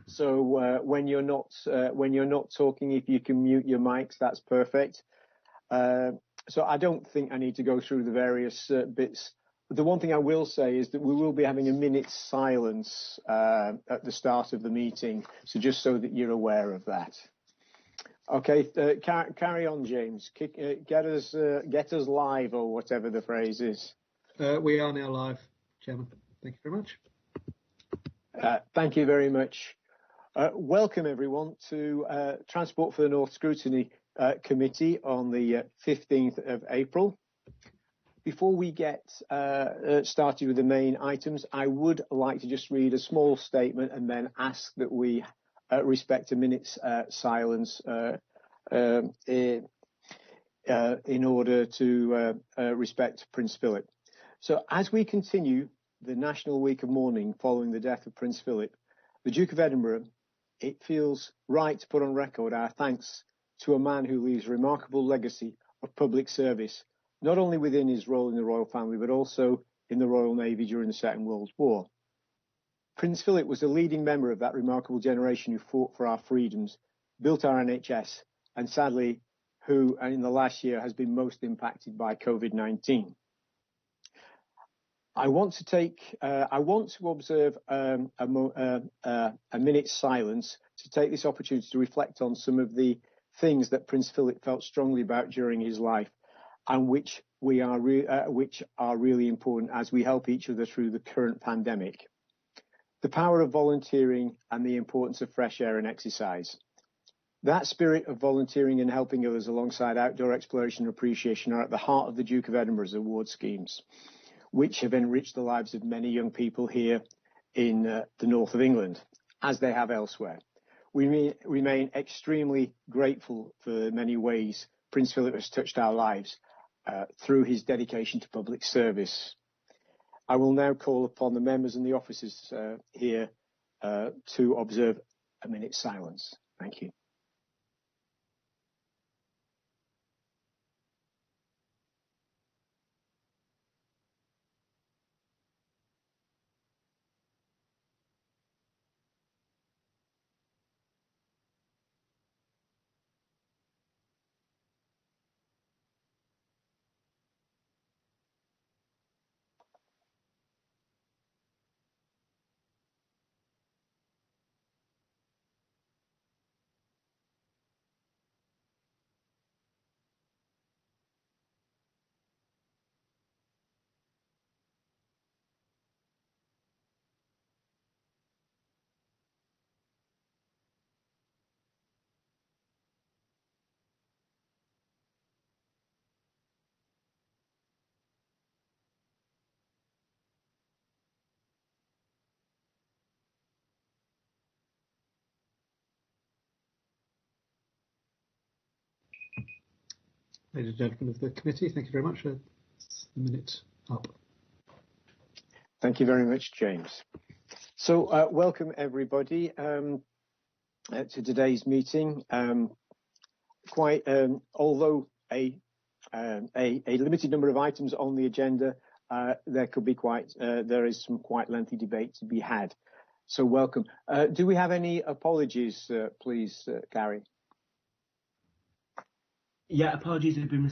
So when you're not talking, if you can mute your mics, that's perfect. So I don't think I need to go through the various bits. But the one thing I will say is that we will be having a minute's silence at the start of the meeting. So just so that you're aware of that. Okay, carry on, James. Get us live, or whatever the phrase is. We are now live, Chairman. Thank you very much. Thank you very much. Welcome, everyone, to Transport for the North Scrutiny Committee on the 15th of April. Before we get started with the main items, I would like to just read a small statement and then ask that we respect a minute's silence in order to respect Prince Philip. So as we continue the National Week of Mourning following the death of Prince Philip, the Duke of Edinburgh, it feels right to put on record our thanks to a man who leaves a remarkable legacy of public service, not only within his role in the royal family, but also in the Royal Navy during the Second World War. Prince Philip was a leading member of that remarkable generation who fought for our freedoms, built our NHS, and sadly, who in the last year has been most impacted by COVID-19. I want to observe a minute's silence to take this opportunity to reflect on some of the things that Prince Philip felt strongly about during his life, and which are really important as we help each other through the current pandemic. The power of volunteering and the importance of fresh air and exercise. That spirit of volunteering and helping others alongside outdoor exploration and appreciation are at the heart of the Duke of Edinburgh's award schemes, which have enriched the lives of many young people here in the north of England, as they have elsewhere. We remain extremely grateful for the many ways Prince Philip has touched our lives through his dedication to public service. I will now call upon the members and the officers here to observe a minute's silence. Thank you. Ladies and gentlemen of the committee, thank you very much. The minute up. Thank you very much, James. So welcome everybody to today's meeting. Although a limited number of items on the agenda, there is some quite lengthy debate to be had. So welcome. Do we have any apologies, please, Gary? Yeah, apologies have been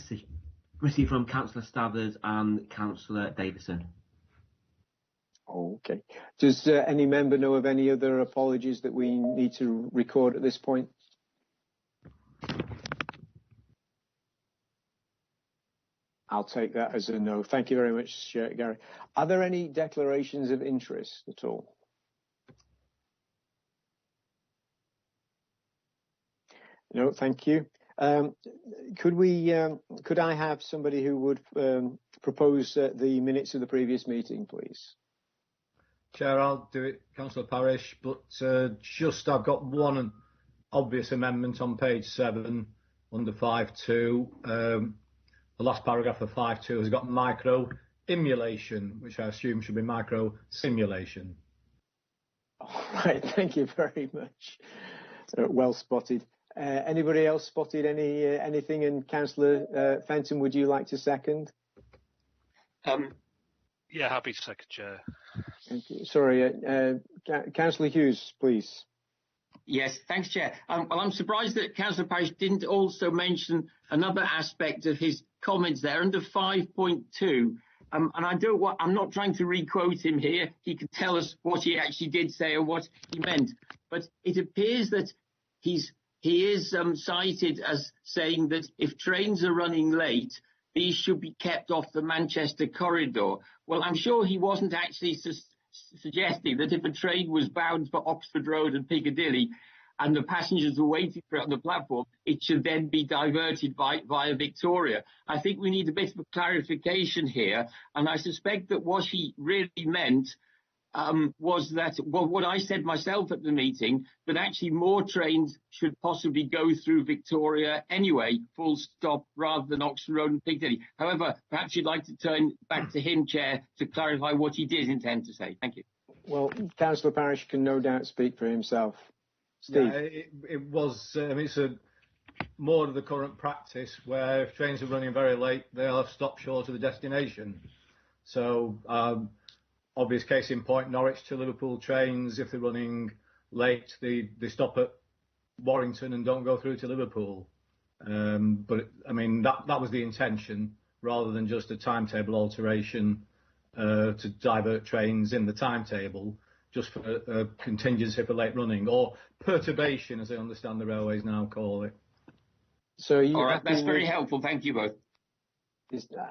received from Councillor Stathers and Councillor Davison. Okay. Does any member know of any other apologies that we need to record at this point? I'll take that as a no. Thank you very much, Gary. Are there any declarations of interest at all? No, thank you. Could I have somebody who would propose the minutes of the previous meeting, please? Chair, I'll do it, Councillor Parish, but I've got one obvious amendment on page 7 under 5.2. The last paragraph of 5.2 has got micro-immolation, which I assume should be micro-simulation. All right, thank you very much. Well spotted. Anybody else spotted anything? And Councillor Fenton, would you like to second? Yeah, happy to second, Chair. Thank you. Sorry, Councillor Hughes, please. Yes, thanks, Chair. Well, I'm surprised that Councillor Parish didn't also mention another aspect of his comments there under 5.2. And I'm not trying to re-quote him here. He could tell us what he actually did say or what he meant. But it appears that he is cited as saying that if trains are running late, these should be kept off the Manchester corridor. Well, I'm sure he wasn't actually suggesting that if a train was bound for Oxford Road and Piccadilly and the passengers were waiting for it on the platform, it should then be diverted via Victoria. I think we need a bit of a clarification here, and I suspect that what he really meant was that, well, what I said myself at the meeting, that actually more trains should possibly go through Victoria anyway, full stop, rather than Oxford Road and Piccadilly. However, perhaps you'd like to turn back to him, Chair, to clarify what he did intend to say. Thank you. Well, Councillor Parish can no doubt speak for himself. Steve. Yeah, it was, it's more of the current practice where if trains are running very late, they'll have stopped short of the destination. So, obvious case in point, Norwich to Liverpool trains, if they're running late, they stop at Warrington and don't go through to Liverpool. But I mean, that was the intention, rather than just a timetable alteration to divert trains in the timetable, just for contingency for late running, or perturbation, as I understand the railways now call it. So are you all right, that's very helpful. Thank you both.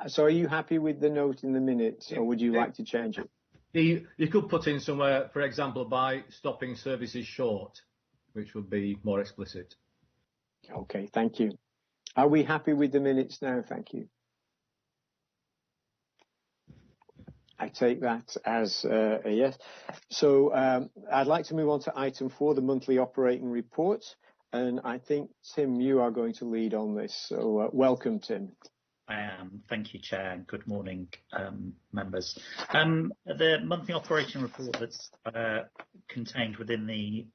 So are you happy with the note in the minutes, or would you like to change it? You could put in somewhere, for example, by stopping services short, which would be more explicit. Okay, thank you. Are we happy with the minutes now? Thank you. I take that as a yes. So I'd like to move on to item 4, the monthly operating report. And I think, Tim, you are going to lead on this. So welcome, Tim. I am. Thank you, Chair, and good morning, members. The monthly operating report that's contained within the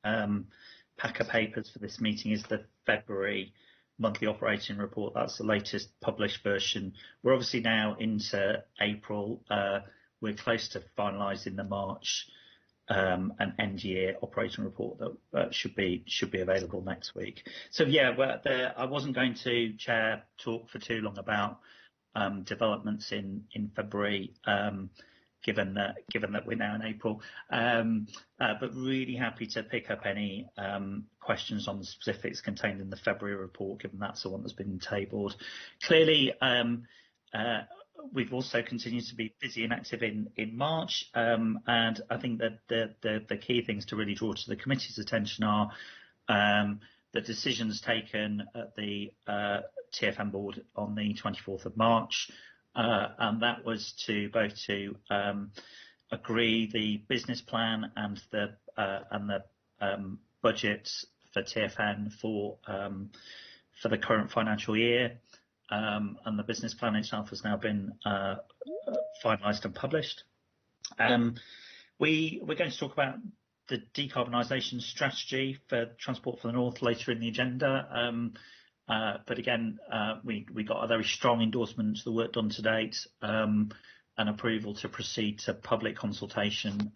pack of papers for this meeting is the February monthly operating report. That's the latest published version. We're obviously now into April. We're close to finalising the March and end year operating report that should be available next week. So yeah, I wasn't going to, Chair, talk for too long about developments in February, given that we're now in April, but really happy to pick up any questions on the specifics contained in the February report, given that's the one that's been tabled. Clearly, we've also continued to be busy and active in March, and I think that the key things to really draw to the committee's attention are the decisions taken at the TFN board on the 24th of March, and that was to both to agree the business plan and the budget for TFN for the current financial year. And the business plan itself has now been finalised and published. We're going to talk about the decarbonisation strategy for Transport for the North later in the agenda. But again, we got a very strong endorsement to the work done to date, and approval to proceed to public consultation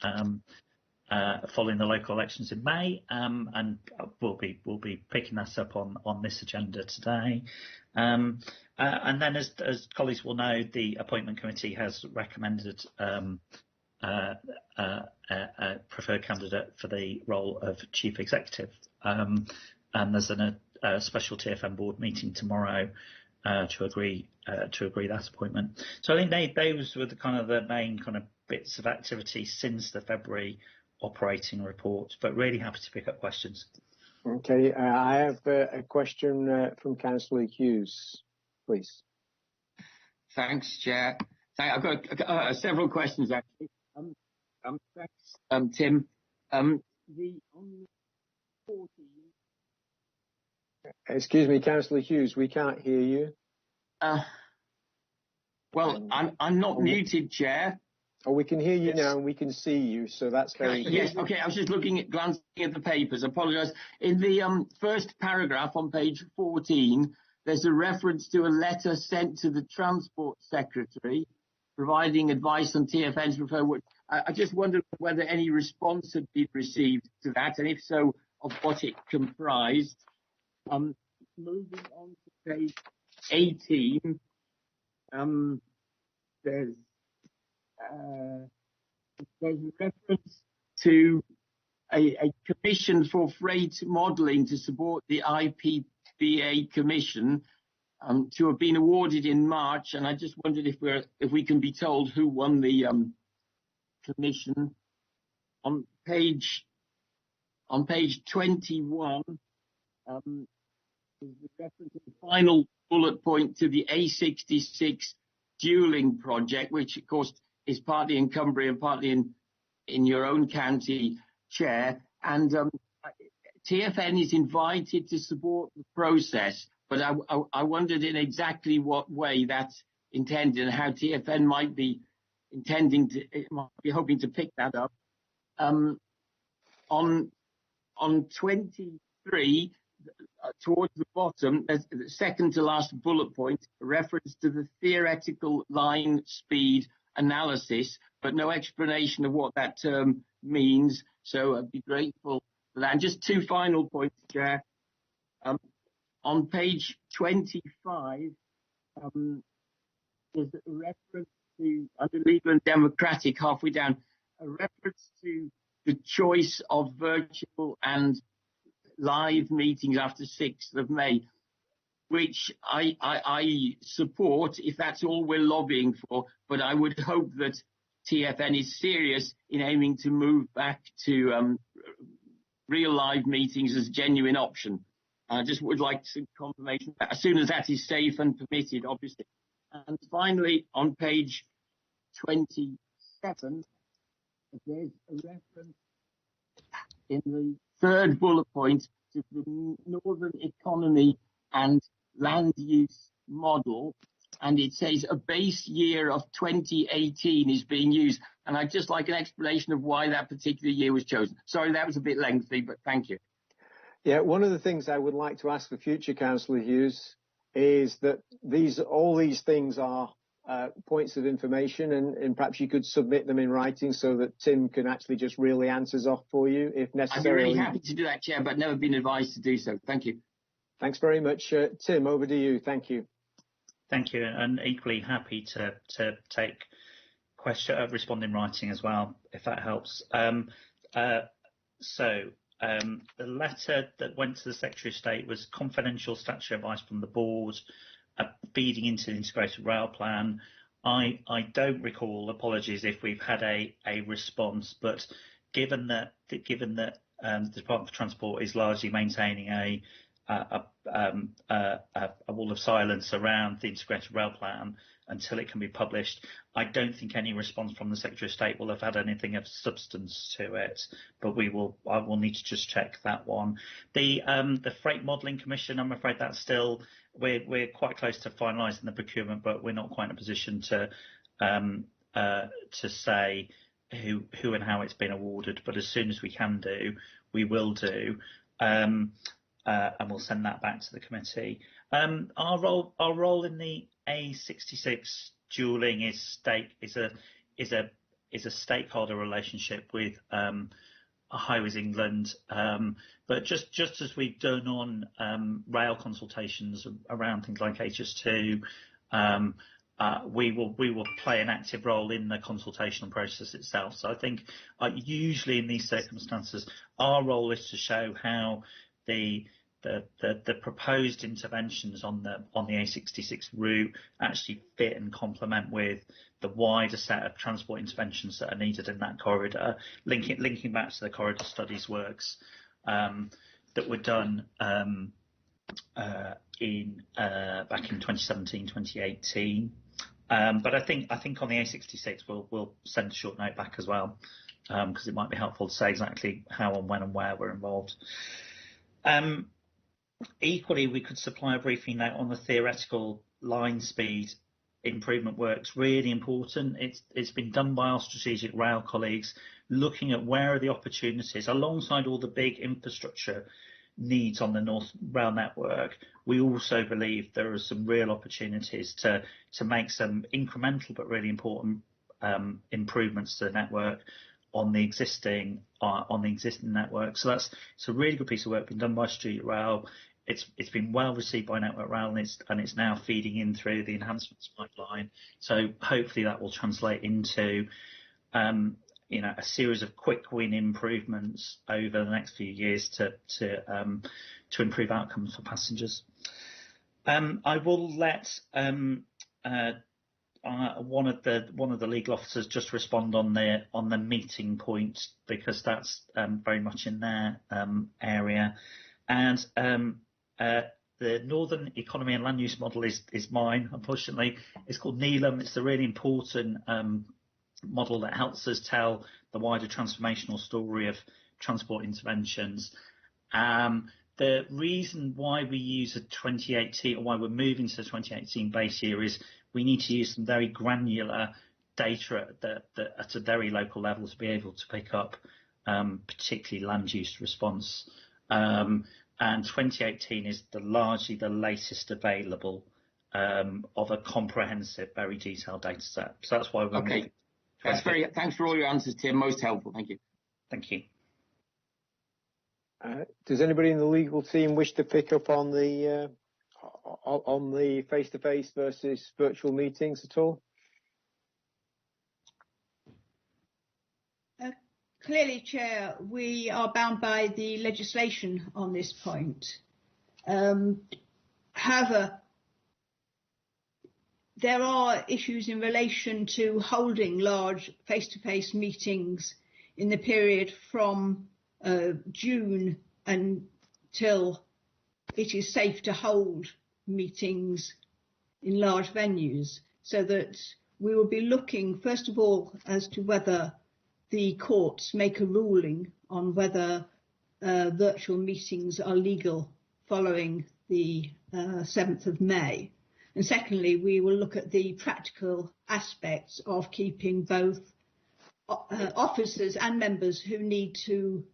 following the local elections in May, and we'll be picking that up on this agenda today. And then, as colleagues will know, the appointment committee has recommended a preferred candidate for the role of chief executive, and there's a special TFN board meeting tomorrow to agree that appointment. So I think those were the main kind of bits of activity since the February operating report, but really happy to pick up questions. Okay, I have a question from Councillor Hughes, please. Thanks, Chair. I've got several questions actually. Thanks, Tim. Excuse me, Councillor Hughes, we can't hear you. Well, I'm not muted, Chair. Oh, we can hear you now, and we can see you, so that's very good. Yes, okay, I was just glancing at the papers, I apologise. In the first paragraph on page 14, there's a reference to a letter sent to the Transport Secretary providing advice on TFN's preferred. I just wondered whether any response had been received to that, and if so, of what it comprised. Moving on to page 18, there's a reference to a commission for freight modelling to support the IPBA commission to have been awarded in March, and I just wondered if we can be told who won the commission. On page 21, there's a reference to the final bullet point to the A66 dualling project, which of course is partly in Cumbria and partly in your own county, Chair. And TFN is invited to support the process, but I wondered in exactly what way that's intended and how TFN might be hoping to pick that up. On 23, towards the bottom, there's the second to last bullet point, a reference to the theoretical line speed analysis, but no explanation of what that term means. So I'd be grateful for that. And just two final points, Chair. On page 25, there's a reference to, under Legal and Democratic, halfway down, a reference to the choice of virtual and live meetings after 6th of May, which I support if that's all we're lobbying for, but I would hope that TFN is serious in aiming to move back to real live meetings as a genuine option. I just would like some confirmation as soon as that is safe and permitted, obviously. And finally, on page 27, there's a reference in the third bullet point to the Northern Economy and Land Use Model, and it says a base year of 2018 is being used. And I'd just like an explanation of why that particular year was chosen. Sorry, that was a bit lengthy, but thank you. Yeah, one of the things I would like to ask the future Councillor Hughes is that all these things are points of information, and perhaps you could submit them in writing so that Tim can actually just reel the answers off for you if necessary. I'd be really happy to do that, Chair, but never been advised to do so. Thank you. Thanks very much. Tim, over to you. Thank you. Thank you, and equally happy to take respond in writing as well, if that helps. The letter that went to the Secretary of State was confidential statutory advice from the board, feeding into the integrated rail plan. I don't recall, apologies if we've had a response, but given that the Department for Transport is largely maintaining a wall of silence around the integrated rail plan until it can be published, I don't think any response from the Secretary of State will have had anything of substance to it, but I will need to just check that one. The Freight Modelling Commission, I'm afraid that's still, we're quite close to finalising the procurement, but we're not quite in a position to say who and how it's been awarded, but as soon as we can do, we will do. And we'll send that back to the committee. Our role in the A66 dualling is a stakeholder relationship with Highways England, but just as we've done on rail consultations around things like HS2, we will play an active role in the consultation process itself. So I think usually in these circumstances, our role is to show how the proposed interventions on the A66 route actually fit and complement with the wider set of transport interventions that are needed in that corridor, linking back to the corridor studies works that were done back in 2017, 2018. But I think on the A66 we'll send a short note back as well, because it might be helpful to say exactly how and when and where we're involved. Equally, we could supply a briefing note on the theoretical line speed improvement works. Really important. It's been done by our strategic rail colleagues, looking at where are the opportunities alongside all the big infrastructure needs on the North Rail network. We also believe there are some real opportunities to make some incremental but really important improvements to the network on the existing network. So it's a really good piece of work being done by Street Rail. It's been well received by Network Rail, and it's now feeding in through the enhancements pipeline. So hopefully that will translate into a series of quick win improvements over the next few years to improve outcomes for passengers. I will let one of the legal officers just respond on the meeting point, because that's very much in their area. And the Northern Economy and Land Use Model is mine, unfortunately. It's called NELAM. It's a really important model that helps us tell the wider transformational story of transport interventions. The reason why we use a 2018, or why we're moving to the 2018 base year, is we need to use some very granular data at a very local level to be able to pick up particularly land use response. And 2018 is largely the latest available of a comprehensive, very detailed data set. So that's why we're moving. Thanks for all your answers, Tim. Most helpful. Thank you. Thank you. Does anybody in the legal team wish to pick up on the face-to-face versus virtual meetings at all? Clearly, Chair, we are bound by the legislation on this point. However, there are issues in relation to holding large face-to-face meetings in the period from June until it is safe to hold meetings in large venues, so that we will be looking, first of all, as to whether the courts make a ruling on whether virtual meetings are legal following the 7th of May. And secondly, we will look at the practical aspects of keeping both officers and members who need to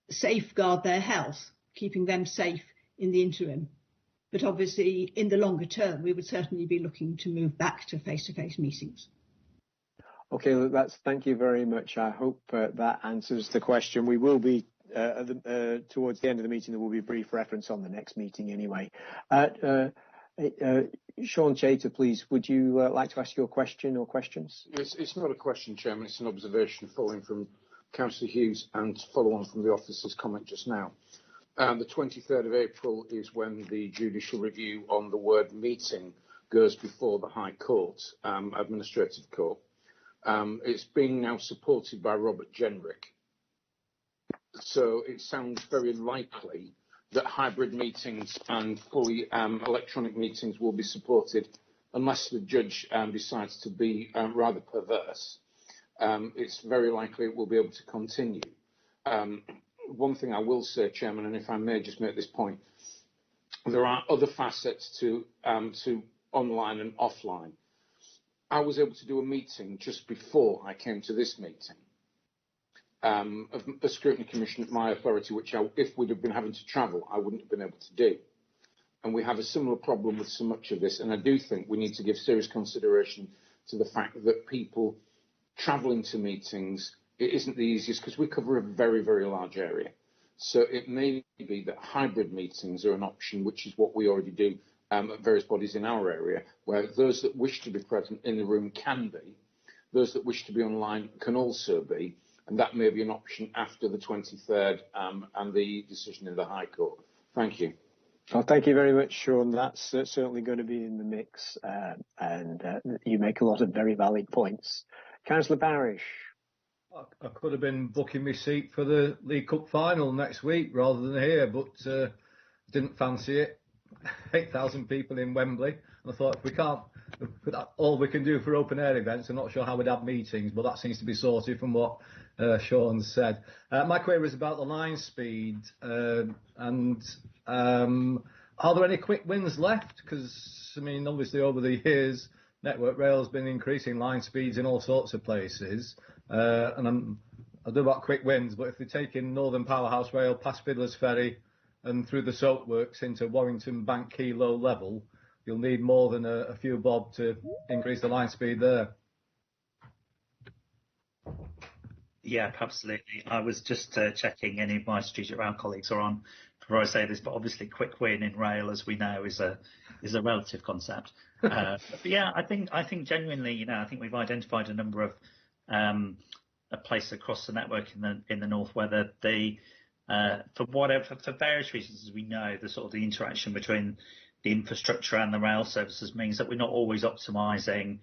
safeguard their health, keeping them safe in the interim. But obviously, in the longer term, we would certainly be looking to move back to face-to-face meetings. Okay, thank you very much. I hope that answers the question. We will be towards the end of the meeting. There will be a brief reference on the next meeting anyway. Sean Chater, please, would you like to ask your question or questions? It's not a question, Chairman. It's an observation following from Councillor Hughes and to follow on from the officer's comment just now. The 23rd of April is when the judicial review on the word meeting goes before the High Court, Administrative Court. It's being now supported by Robert Jenrick. So it sounds very likely that hybrid meetings and fully electronic meetings will be supported unless the judge decides to be rather perverse. It's very likely it will be able to continue. One thing I will say, Chairman, and if I may just make this point, there are other facets to online and offline. I was able to do a meeting just before I came to this meeting of the Scrutiny Commission at my authority, which if we'd have been having to travel, I wouldn't have been able to do. And we have a similar problem with so much of this, and I do think we need to give serious consideration to the fact that people travelling to meetings, it isn't the easiest because we cover a very, very large area. So it may be that hybrid meetings are an option, which is what we already do at various bodies in our area, where those that wish to be present in the room can be, those that wish to be online can also be, and that may be an option after the 23rd and the decision in the High Court. Thank you. Well, thank you very much, Sean. That's certainly going to be in the mix, and you make a lot of very valid points. Councillor Parish. I could have been booking my seat for the League Cup final next week rather than here, but didn't fancy it. 8,000 people in Wembley. And I thought, if all we can do for open air events, I'm not sure how we'd have meetings, but that seems to be sorted from what Sean said. My query is about the line speed, and are there any quick wins left? Because, I mean, obviously over the years, Network Rail has been increasing line speeds in all sorts of places, and I don't know about quick wins, but if they take in Northern Powerhouse Rail past Fiddler's Ferry and through the Soapworks into Warrington Bank Quay low level, you'll need more than a few bob to increase the line speed there. Yeah, absolutely. I was just checking any of my strategic rail colleagues are on before I say this, but obviously quick win in rail, as we know, is a relative concept. But yeah, I think genuinely, I think we've identified a number of a place across the network in the north where for various reasons, as we know, the sort of the interaction between the infrastructure and the rail services means that we're not always optimising.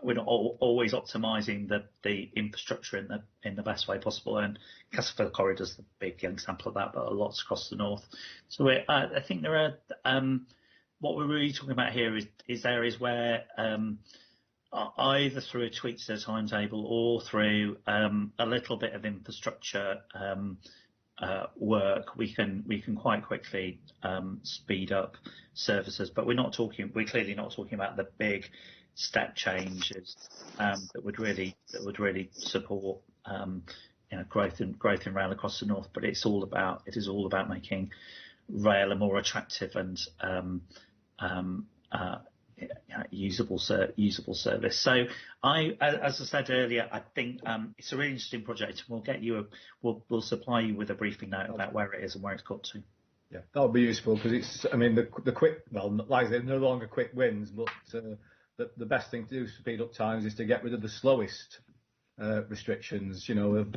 We're not always optimising the infrastructure in the best way possible, and Castleford Corridor is the big example of that, but lots across the north. So I think there are what we're really talking about here is areas where either through a tweak to the timetable or through a little bit of infrastructure work, we can quite quickly speed up services. But we're clearly not talking about the big step changes that would really support growth in rail across the north. But it is all about making rail a more attractive and usable service. So as I said earlier, I think it's a really interesting project. We'll supply you with a briefing note about where it is and where it's got to. Yeah, that would be useful because the quick, like I say, no longer quick wins, but the best thing to do to speed up times is to get rid of the slowest restrictions. Of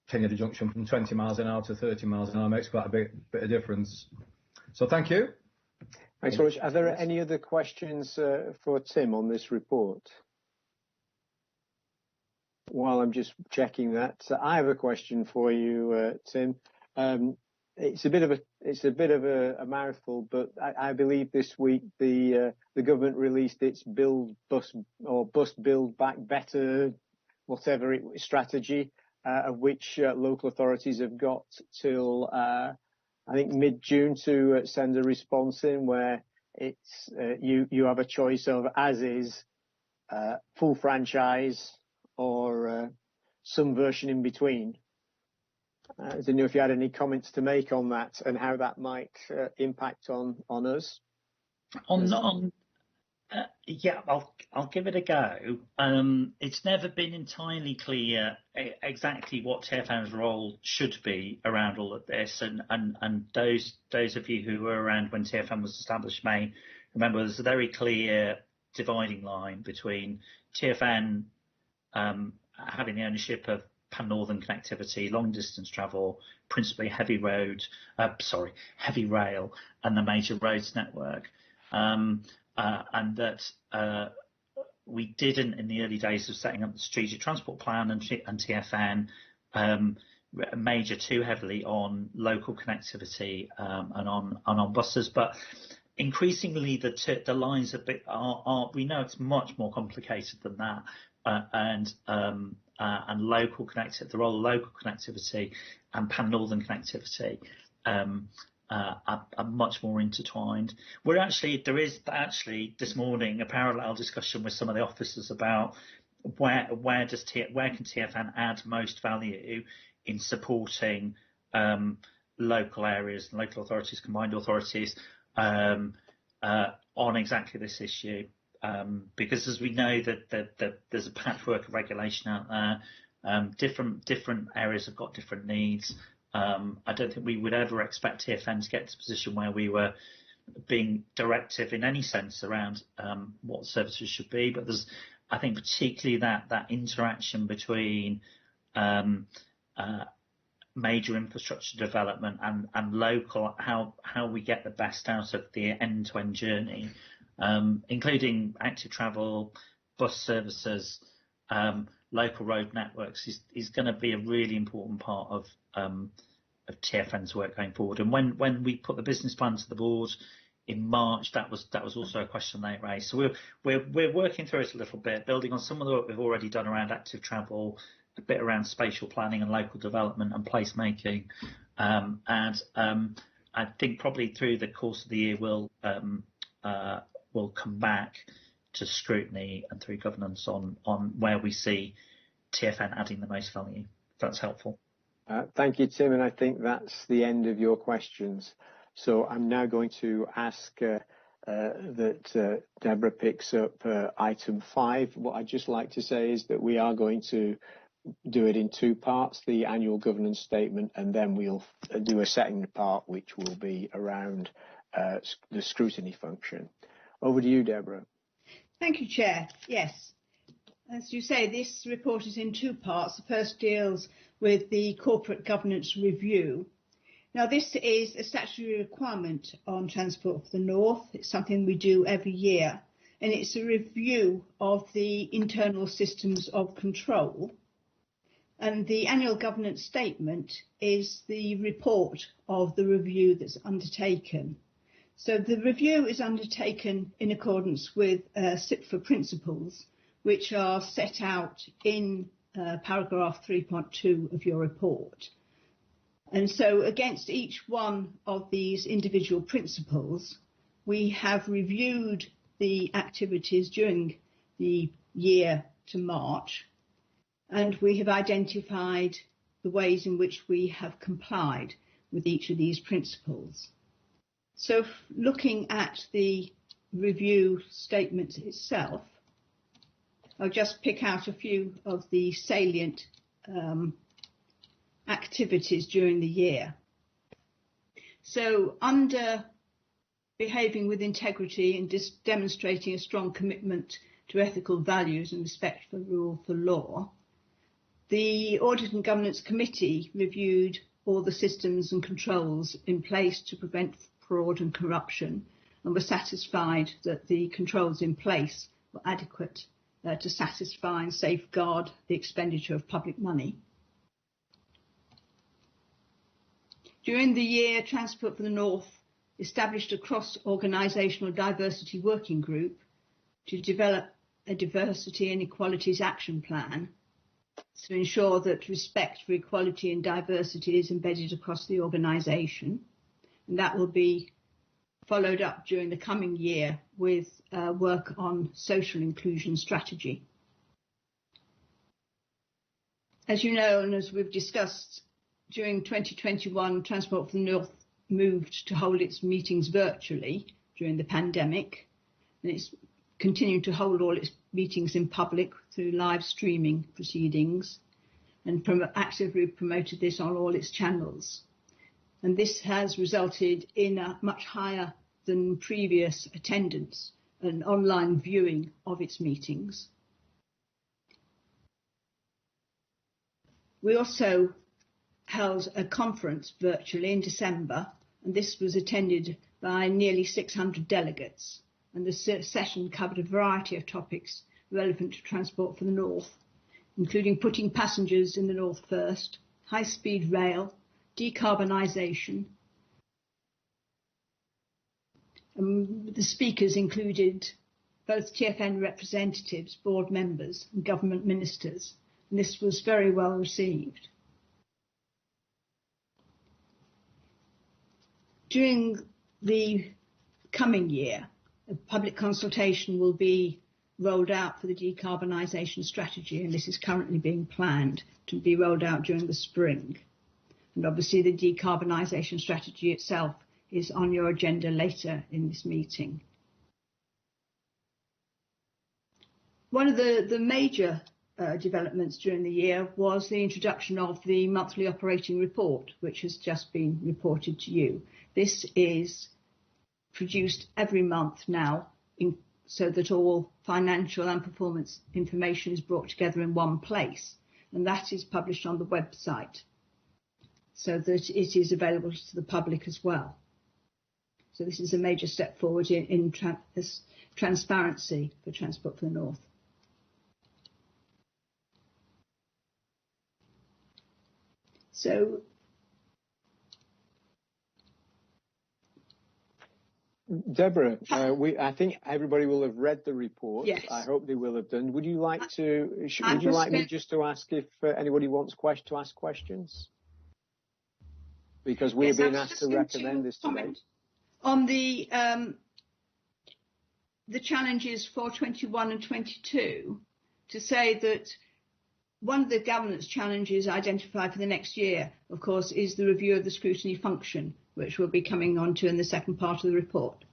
changing the junction from 20 miles an hour to 30 miles an hour makes quite a bit of difference. So thank you. Thanks very much. Are there any other questions for Tim on this report? While I'm just checking that, I have a question for you, Tim. It's a bit of a mouthful, but I believe this week the government released its bust build back better, whatever strategy, of which local authorities have got till I think mid-June to send a response in, where it's you have a choice of as is, full franchise, or some version in between. I don't know if you had any comments to make on that and how that might impact on us. Yeah, I'll give it a go. It's never been entirely clear exactly what TfN's role should be around all of this, and those of you who were around when TfN was established may remember there's a very clear dividing line between TfN having the ownership of pan-northern connectivity, long distance travel, principally heavy rail, and the major roads network. And that we didn't, in the early days of setting up the strategic transport plan and TfN, major too heavily on local connectivity and on buses. But increasingly, the lines are we know it's much more complicated than that, and local connectivity, the role of local connectivity and pan-northern connectivity. Are much more intertwined. There is this morning a parallel discussion with some of the officers about where can TfN add most value in supporting local areas, local authorities, combined authorities on exactly this issue. Because as we know that there's a patchwork of regulation out there. Different areas have got different needs. I don't think we would ever expect TfN to get to a position where we were being directive in any sense around what services should be. But there's, I think, particularly that interaction between major infrastructure development and local, how we get the best out of the end-to-end journey, including active travel, bus services, local road networks, is going to be a really important part of TfN's work going forward. And when we put the business plan to the board in March, that was also a question they raised. So we're working through it a little bit, building on some of the work we've already done around active travel, a bit around spatial planning and local development and placemaking, and I think probably through the course of the year we'll come back to scrutiny and through governance on where we see TfN adding the most value. If that's helpful. Thank you, Tim, and I think that's the end of your questions. So I'm now going to ask that Deborah picks up item 5. What I'd just like to say is that we are going to do it in two parts, the annual governance statement, and then we'll do a second part which will be around the scrutiny function. Over to you, Deborah. Thank you, Chair. Yes, as you say, this report is in two parts. The first deals with the corporate governance review. Now, this is a statutory requirement on Transport for the North. It's something we do every year, and it's a review of the internal systems of control. And the annual governance statement is the report of the review that's undertaken. So the review is undertaken in accordance with SIPFA principles, which are set out in paragraph 3.2 of your report. And so against each one of these individual principles, we have reviewed the activities during the year to March, and we have identified the ways in which we have complied with each of these principles. So looking at the review statement itself, I'll just pick out a few of the salient activities during the year. So under behaving with integrity and demonstrating a strong commitment to ethical values and respect for rule of law, the Audit and Governance Committee reviewed all the systems and controls in place to prevent fraud and corruption, and were satisfied that the controls in place were adequate to satisfy and safeguard the expenditure of public money. During the year, Transport for the North established a cross-organisational diversity working group to develop a diversity and equalities action plan to ensure that respect for equality and diversity is embedded across the organisation. And that will be followed up during the coming year with work on social inclusion strategy. As you know, and as we've discussed, during 2021, Transport for the North moved to hold its meetings virtually during the pandemic, and it's continued to hold all its meetings in public through live streaming proceedings, and actively promoted this on all its channels. And this has resulted in a much higher than previous attendance and online viewing of its meetings. We also held a conference virtually in December, and this was attended by nearly 600 delegates. And the session covered a variety of topics relevant to Transport for the North, including putting passengers in the North first, high-speed rail, decarbonisation. The speakers included both TfN representatives, board members and government ministers, and this was very well received. During the coming year, a public consultation will be rolled out for the decarbonisation strategy, and this is currently being planned to be rolled out during the spring. And obviously the decarbonisation strategy itself is on your agenda later in this meeting. One of the major developments during the year was the introduction of the monthly operating report, which has just been reported to you. This is produced every month now so that all financial and performance information is brought together in one place, and that is published on the website so that it is available to the public as well. So this is a major step forward in transparency for Transport for the North. So Deborah, I think everybody will have read the report. Yes. I hope they will have done. Would you like to? Would you like me just to ask if anybody wants to ask questions? Because we're being asked to recommend this today. On the challenges for 21 and 22, to say that one of the governance challenges identified for the next year, of course, is the review of the scrutiny function, which we'll be coming on to in the second part of the report.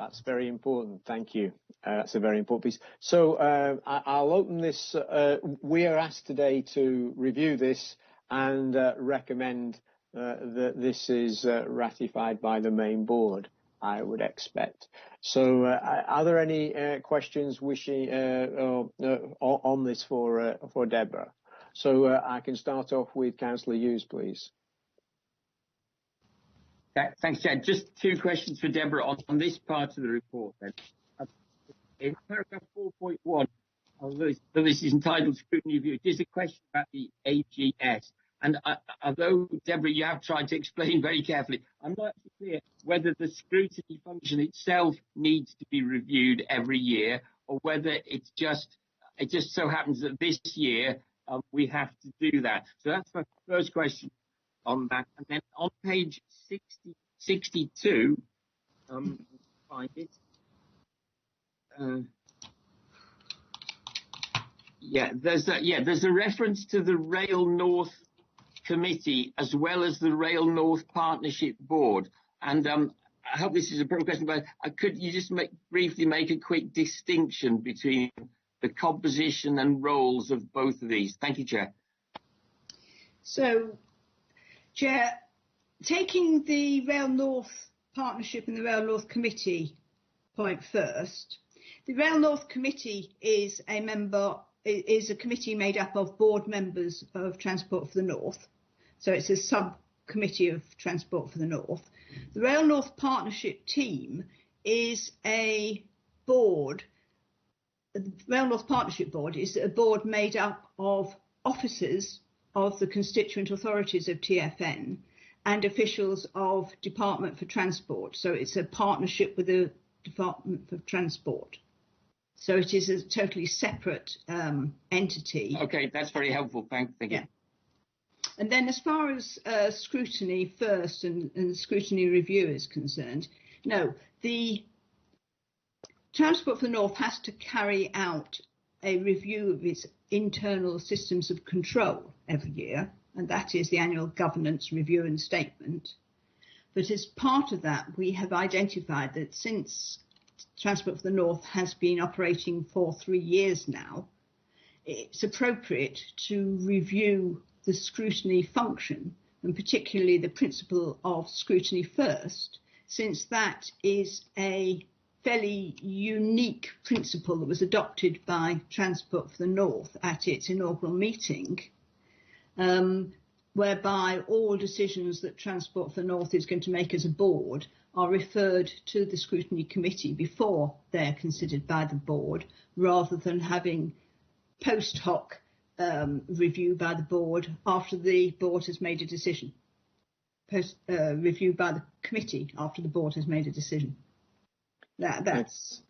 That's very important. Thank you. That's a very important piece. So I'll open this. We are asked today to review this and recommend that this is ratified by the main board, I would expect. So are there any questions wishing on this for Deborah? So I can start off with Councillor Hughes, please. Thanks, Chad. Just two questions for Deborah on this part of the report then. In paragraph 4.1, although this is entitled Scrutiny Review, it is a question about the AGS. And although, Deborah, you have tried to explain very carefully, I'm not actually clear whether the scrutiny function itself needs to be reviewed every year, or whether it just so happens that this year we have to do that. So that's my first question on that. And then on page 62, find it. There's a reference to the Rail North Committee as well as the Rail North Partnership Board. And I hope this is a proper question, but could you just briefly make a quick distinction between the composition and roles of both of these? Thank you, Chair. So, Chair, taking the Rail North Partnership and the Rail North Committee point first, the Rail North Committee is a committee made up of board members of Transport for the North. So it's a subcommittee of Transport for the North. The Rail North Partnership team is a board. The Rail North Partnership Board is a board made up of officers of the constituent authorities of TfN and officials of Department for Transport. So it's a partnership with the Department for Transport. So it is a totally separate entity. Okay, that's very helpful. Thank you. Yeah. And then as far as scrutiny first and scrutiny review is concerned, no, the Transport for the North has to carry out a review of its internal systems of control every year, and that is the annual governance review and statement. But as part of that, we have identified that since Transport for the North has been operating for 3 years now, it's appropriate to review the scrutiny function, and particularly the principle of scrutiny first, since that is a fairly unique principle that was adopted by Transport for the North at its inaugural meeting, whereby all decisions that Transport for the North is going to make as a board are referred to the Scrutiny Committee before they're considered by the board, rather than having post hoc review by the board after the board has made a decision. Review by the committee after the board has made a decision. That's.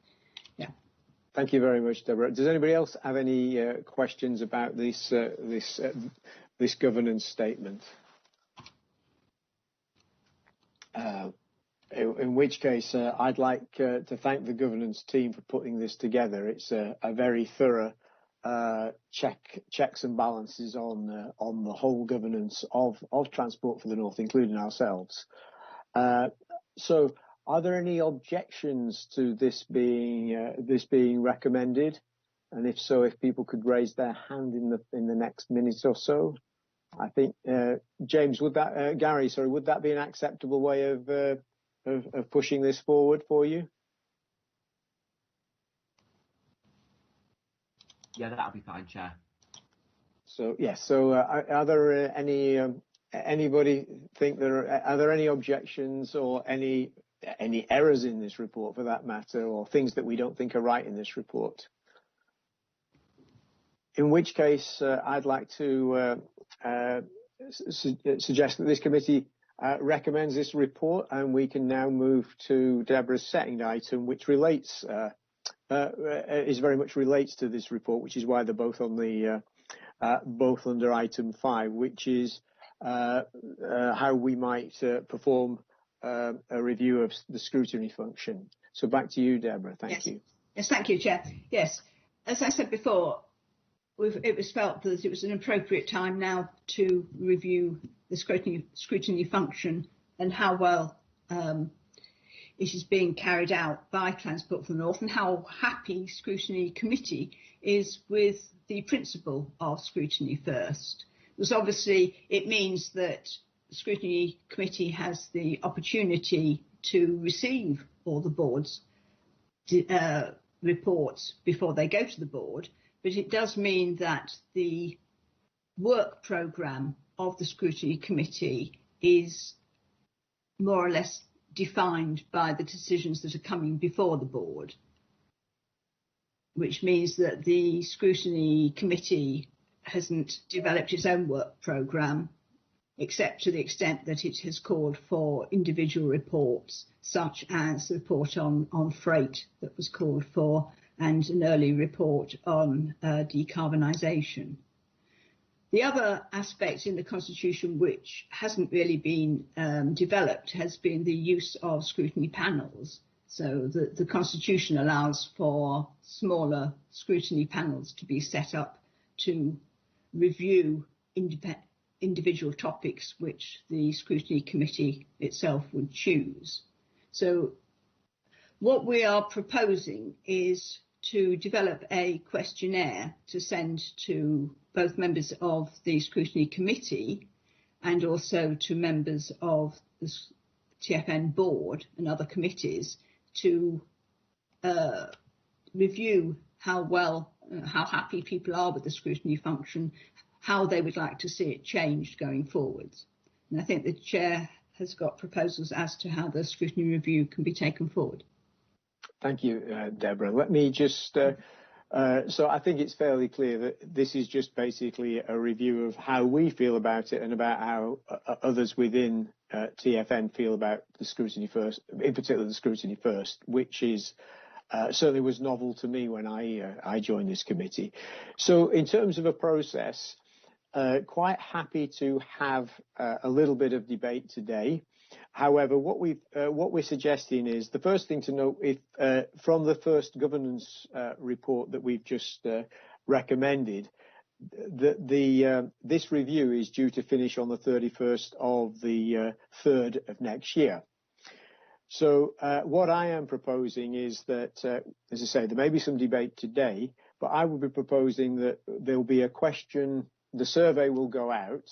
Thank you very much, Deborah. Does anybody else have any questions about this governance statement? In which case, I'd like to thank the governance team for putting this together. It's a very thorough checks and balances on the whole governance of Transport for the North, including ourselves. So, are there any objections to this being recommended? And if so, if people could raise their hand in the next minute or so. I think James, would that be an acceptable way of pushing this forward for you? Yeah, that'll be fine, Chair. So yes. So are there anybody think are there any objections or any errors in this report, for that matter, or things that we don't think are right in this report? In which case, I'd like to suggest that this committee recommends this report, and we can now move to Deborah's second item, which relates very much to this report, which is why they're both on the both under item 5, which is how we might perform a review of the scrutiny function. So back to you, Deborah. Thank you. Yes, thank you, Chair. Yes, as I said before, it was felt that it was an appropriate time now to review the scrutiny function and how well it is being carried out by Transport for the North, and how happy Scrutiny Committee is with the principle of scrutiny first. Because obviously it means that the Scrutiny Committee has the opportunity to receive all the board's reports before they go to the board, but it does mean that the work programme of the Scrutiny Committee is more or less defined by the decisions that are coming before the board, which means that the Scrutiny Committee hasn't developed its own work programme, except to the extent that it has called for individual reports, such as the report on freight that was called for, and an early report on decarbonisation. The other aspect in the Constitution which hasn't really been developed has been the use of scrutiny panels. So the Constitution allows for smaller scrutiny panels to be set up to review individual topics which the Scrutiny Committee itself would choose. So what we are proposing is to develop a questionnaire to send to both members of the Scrutiny Committee and also to members of the TFN board and other committees to review how happy people are with the scrutiny function, how they would like to see it changed going forwards. And I think the Chair has got proposals as to how the scrutiny review can be taken forward. Thank you, Deborah. Let me just, so I think it's fairly clear that this is just basically a review of how we feel about it and about how others within TFN feel about the scrutiny first, in particular the scrutiny first, which is certainly was novel to me when I joined this committee. So in terms of a process, quite happy to have a little bit of debate today. However, what we're suggesting is the first thing to note, if from the first governance report that we've just recommended, this review is due to finish on the 31st of the 3rd of next year. So what I am proposing is that, as I say, there may be some debate today, but I would be proposing that there will be a question. The survey will go out,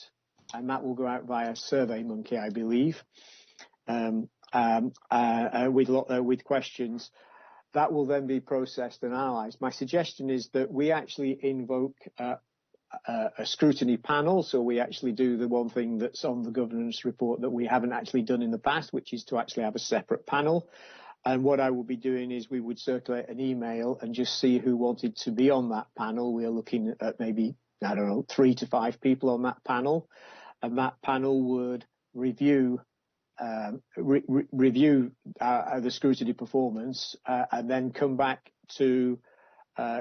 and that will go out via SurveyMonkey, I believe, with questions that will then be processed and analysed. My suggestion is that we actually invoke a scrutiny panel, so we actually do the one thing that's on the governance report that we haven't actually done in the past, which is to actually have a separate panel. And what I will be doing is we would circulate an email and just see who wanted to be on that panel. We are looking at maybe, I don't know, 3 to 5 people on that panel, and that panel would review the scrutiny performance and then come back to our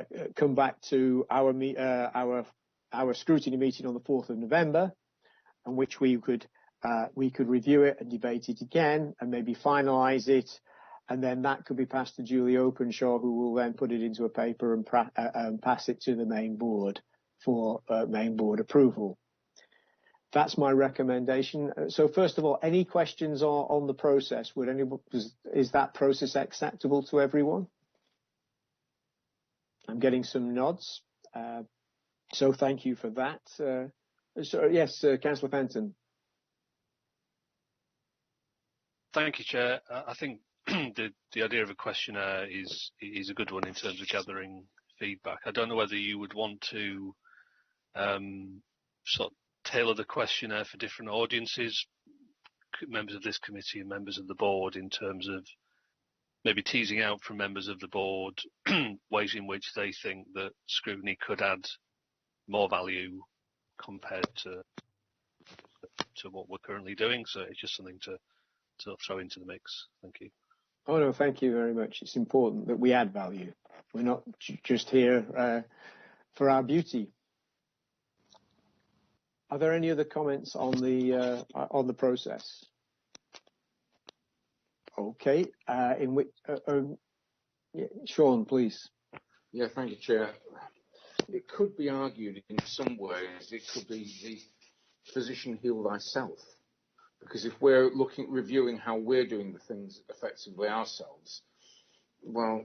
scrutiny meeting on the 4th of November, in which we could review it and debate it again and maybe finalise it, and then that could be passed to Julie Openshaw, who will then put it into a paper and pass it to the main board for main board approval. That's my recommendation. So first of all, any questions on the process? Is that process acceptable to everyone? I'm getting some nods. So thank you for that. Yes, Councillor Fenton. Thank you, Chair. I think the idea of a questionnaire is a good one in terms of gathering feedback. I don't know whether you would want to sort of tailor the questionnaire for different audiences, members of this committee and members of the board, in terms of maybe teasing out from members of the board ways in which they think that scrutiny could add more value compared to what we're currently doing. So it's just something to sort of throw into the mix. Thank you. Oh no, thank you very much. It's important that we add value. We're not just here for our beauty. Are there any other comments on the process? Okay. In which, Sean, please. Yeah, thank you, Chair. It could be argued in some ways, it could be the physician heal thyself. Because if we're reviewing how we're doing the things effectively ourselves, well,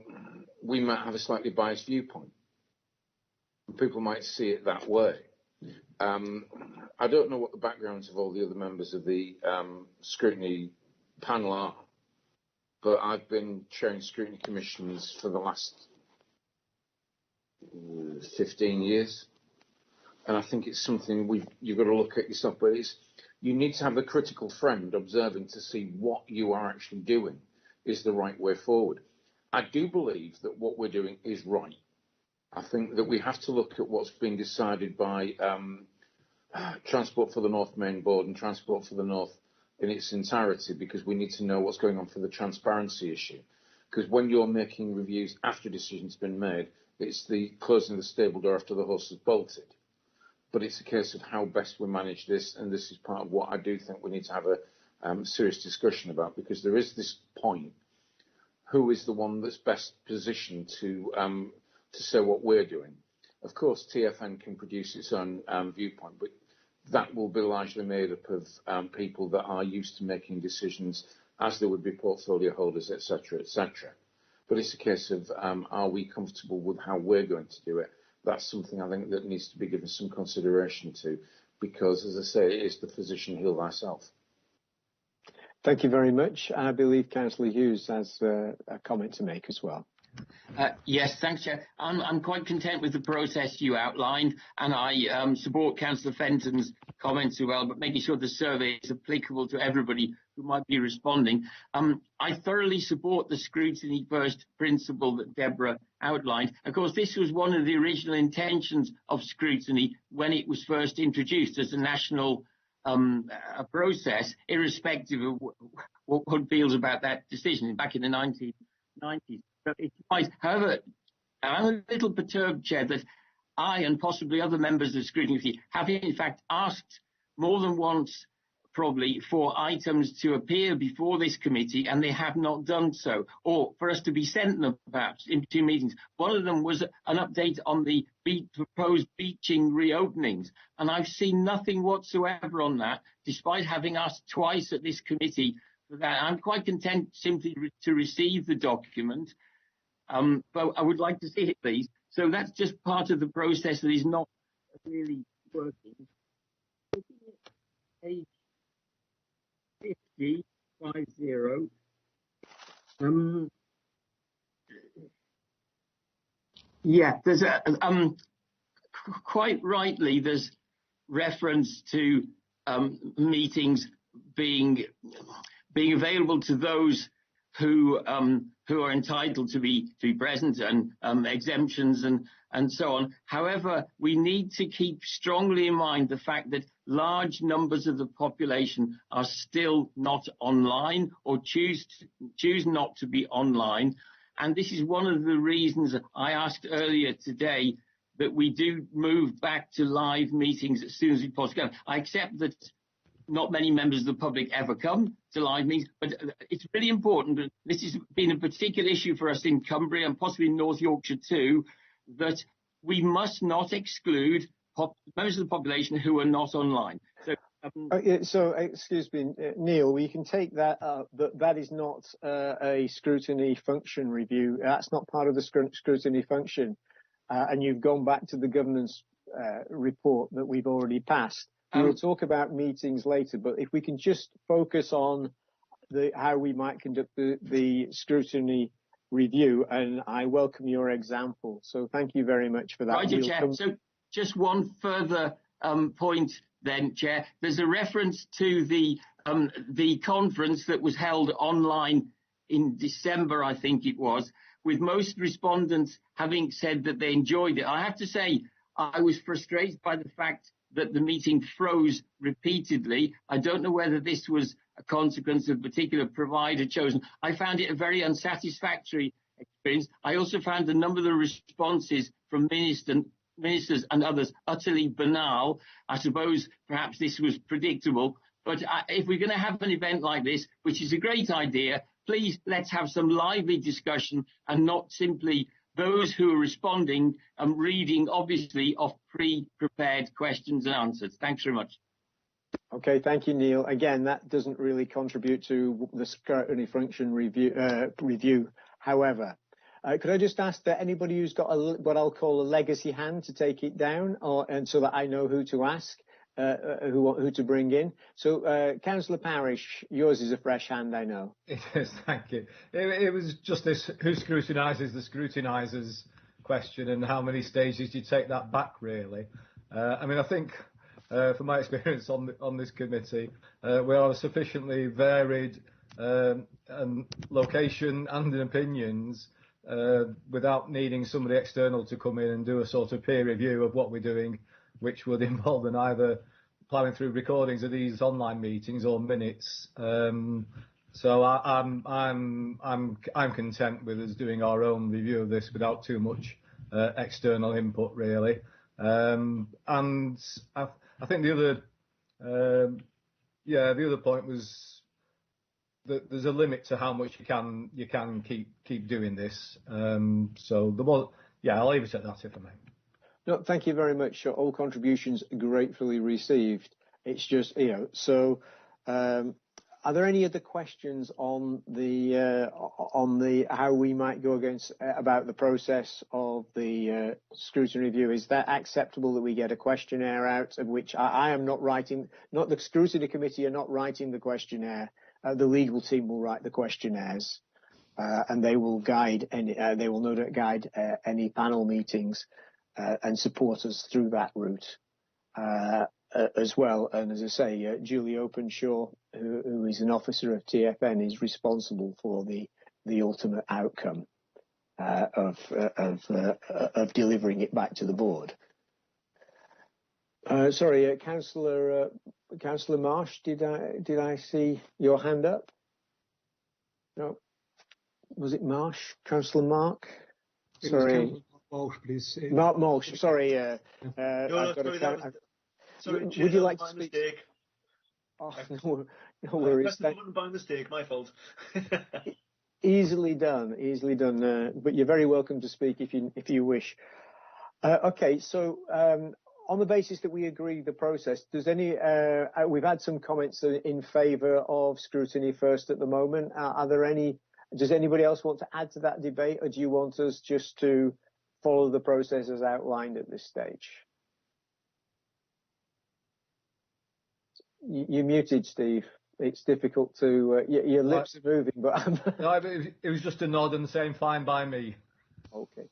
we might have a slightly biased viewpoint. People might see it that way. I don't know what the backgrounds of all the other members of the scrutiny panel are, but I've been chairing scrutiny commissions for the last 15 years. And I think it's something you've got to look at yourself, but you need to have a critical friend observing to see what you are actually doing is the right way forward. I do believe that what we're doing is right. I think that we have to look at what's been decided by Transport for the North Main Board and Transport for the North in its entirety, because we need to know what's going on for the transparency issue. Because when you're making reviews after a decision's been made, it's the closing of the stable door after the horse has bolted. But it's a case of how best we manage this, and this is part of what I do think we need to have a serious discussion about, because there is this point: who is the one that's best positioned to say what we're doing? Of course, TFN can produce its own viewpoint, but that will be largely made up of people that are used to making decisions, as there would be portfolio holders, etc., etc. But it's a case of are we comfortable with how we're going to do it? That's something I think that needs to be given some consideration to, because, as I say, it is the physician heal thyself. Thank you very much. I believe Councillor Hughes has a comment to make as well. Yes, thanks, Chair. I'm quite content with the process you outlined, and I support Councillor Fenton's comments as well, but making sure the survey is applicable to everybody who might be responding. I thoroughly support the scrutiny first principle that Deborah outlined. Of course, this was one of the original intentions of scrutiny when it was first introduced as a national process, irrespective of what one feels about that decision back in the 1990s. But it's right. However, I'm a little perturbed, Chair, that I and possibly other members of the Scrutiny Committee have in fact asked more than once probably for items to appear before this committee, and they have not done so, or for us to be sent them perhaps in between meetings. One of them was an update on the proposed beaching reopenings, and I've seen nothing whatsoever on that, despite having asked twice at this committee for that. I'm quite content simply to receive the document. But I would like to see it, please. So that's just part of the process that is not really working. Looking at page 50, yeah, there's quite rightly there's reference to meetings being available to those who are entitled to be present, and exemptions and so on. However, we need to keep strongly in mind the fact that large numbers of the population are still not online or choose not to be online. And this is one of the reasons I asked earlier today that we do move back to live meetings as soon as we possibly can. I accept that not many members of the public ever come to live meetings, but it's really important, that this has been a particular issue for us in Cumbria and possibly in North Yorkshire too, that we must not exclude members of the population who are not online. So, excuse me, Neil, we can take that up, but that is not a scrutiny function review. That's not part of the scrutiny function. And you've gone back to the governance report that we've already passed. We'll talk about meetings later, but if we can just focus on how we might conduct the scrutiny review, and I welcome your example. So thank you very much for that. Right, Chair. So just one further point then, Chair. There's a reference to the conference that was held online in December, I think it was, with most respondents having said that they enjoyed it. I have to say, I was frustrated by the fact that the meeting froze repeatedly. I don't know whether this was a consequence of a particular provider chosen. I found it a very unsatisfactory experience. I also found a number of the responses from ministers and others utterly banal. I suppose perhaps this was predictable, but if we're going to have an event like this, which is a great idea, please let's have some lively discussion and not simply those who are responding and reading, obviously, off pre-prepared questions and answers. Thanks very much. Okay, thank you, Neil. Again, that doesn't really contribute to the scrutiny function review. However, could I just ask that anybody who's got what I'll call a legacy hand to take it down, and so that I know who to ask, who to bring in. So, Councillor Parish, yours is a fresh hand, I know. It is, thank you. It was just this: who scrutinises the scrutinisers question, and how many stages you take that back, really. I mean, I think. From my experience on this committee, we are sufficiently varied and location and in opinions without needing somebody external to come in and do a sort of peer review of what we're doing, which would involve in either plowing through recordings of these online meetings or minutes. So I'm content with us doing our own review of this without too much external input, really. And I think the other point was that there's a limit to how much you can keep doing this. So I'll leave it at that, if I may. No, thank you very much. All contributions gratefully received. It's just, so. Are there any other questions on the how we might go about the process of the scrutiny review? Is that acceptable that we get a questionnaire out of which I am not writing? Not the scrutiny committee are not writing the questionnaire. The legal team will write the questionnaires, and they will guide they will no doubt guide any panel meetings and support us through that route. As well, and as I say, Julie Openshaw, who is an officer of TFN, is responsible for the ultimate outcome of delivering it back to the board. Sorry, Councillor Marsh, did I see your hand up? No, was it Marsh? Councillor Mark? Sorry, Walsh, please. Mark Walsh. Sorry, I've got Sorry, would you like to speak? Mistake. Oh, no worries. Press the button by mistake, my fault. Easily done. But you're very welcome to speak if you wish. Okay, so on the basis that we agree the process, we've had some comments in favour of scrutiny first at the moment. Are there any? Does anybody else want to add to that debate, or do you want us just to follow the process as outlined at this stage? You're muted, Steve. It's difficult to. Your lips are moving, but no, it was just a nod and saying fine by me. Okay.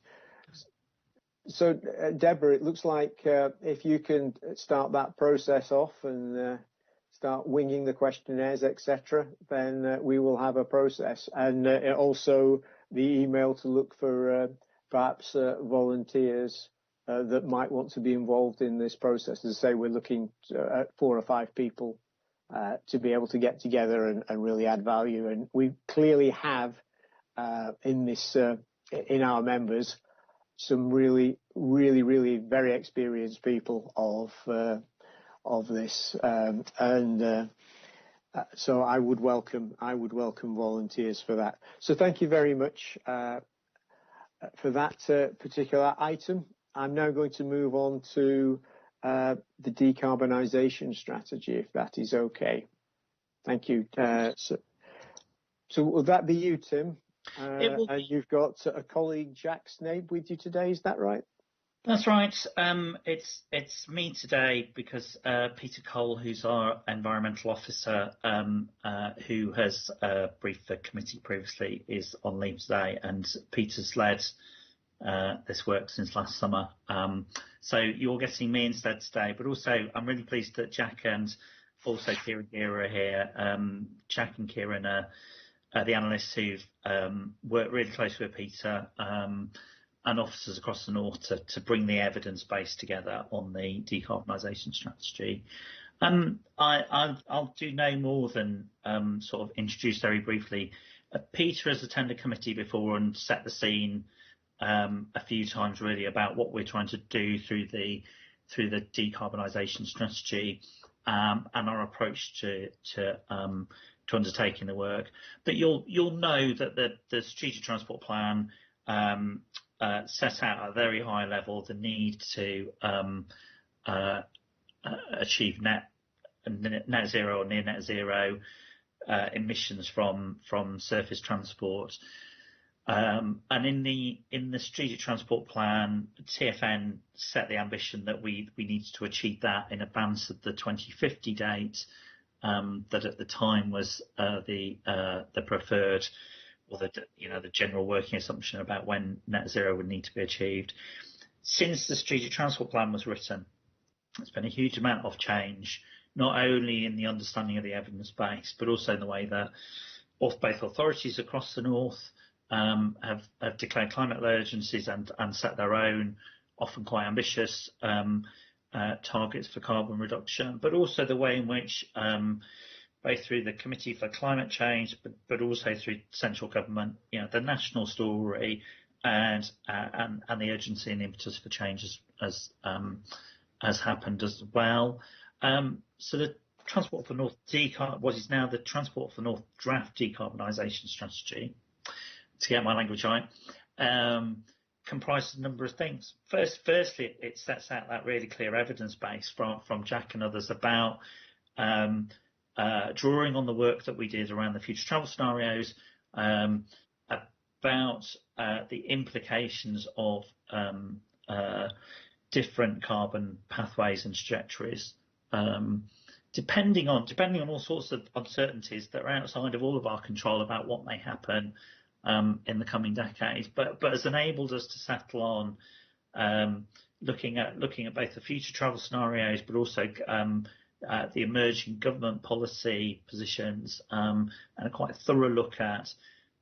So, Deborah, it looks like if you can start that process off and start winging the questionnaires, etc., then we will have a process, and also the email to look for perhaps volunteers that might want to be involved in this process. As I say, we're looking at 4 or 5 people to be able to get together and really add value. And we clearly have in our members some really very experienced people of this, so I would welcome volunteers for that. So thank you very much for that particular item. I'm now going to move on to the decarbonisation strategy, if that is okay. Thank you. So will that be you, Tim? And you've got a colleague, Jack Snape, with you today. Is that right? That's right. It's me today because Peter Cole, who's our environmental officer, who has briefed the committee previously, is on leave today, and Peter's led this work since last summer. So you're getting me instead today, but also I'm really pleased that Jack and also Kieran here are here. Jack and Kieran are the analysts who've worked really closely with Peter and officers across the north to bring the evidence base together on the decarbonisation strategy. I'll do no more than sort of introduce very briefly. Peter has attended committee before and set the scene a few times really about what we're trying to do through the decarbonisation strategy and our approach to undertaking the work. But you'll know that the strategic transport plan set out at a very high level the need to achieve net net zero or near net zero emissions from surface transport. And in the strategic transport plan, TfN set the ambition that we needed to achieve that in advance of the 2050 date, that at the time was the preferred, or the general working assumption about when net zero would need to be achieved. Since the strategic transport plan was written, there's been a huge amount of change, not only in the understanding of the evidence base, but also in the way that both authorities across the north have declared climate emergencies and set their own, often quite ambitious, targets for carbon reduction, but also the way in which, both through the Committee for Climate Change, but also through central government, the national story and the urgency and impetus for change has happened as well. So the Transport for North what is now the Transport for North draft decarbonisation strategy, to get my language right, comprises a number of things. Firstly, it sets out that really clear evidence base from Jack and others about drawing on the work that we did around the future travel scenarios, about the implications of different carbon pathways and trajectories, depending on all sorts of uncertainties that are outside of all of our control about what may happen in the coming decades, but has enabled us to settle on looking at both the future travel scenarios, but also the emerging government policy positions, and a quite thorough look at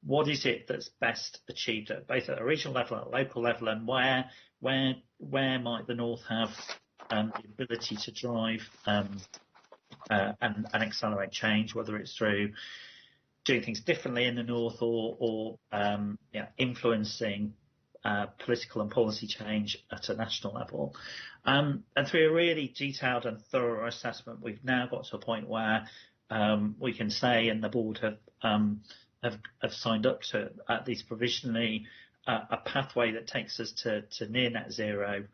what is it that's best achieved at both at a regional level, at a local level, and where might the North have the ability to drive and accelerate change, whether it's through doing things differently in the North or influencing political and policy change at a national level. And through a really detailed and thorough assessment, we've now got to a point where we can say, and the board have signed up to, at least provisionally, a pathway that takes us to near net zero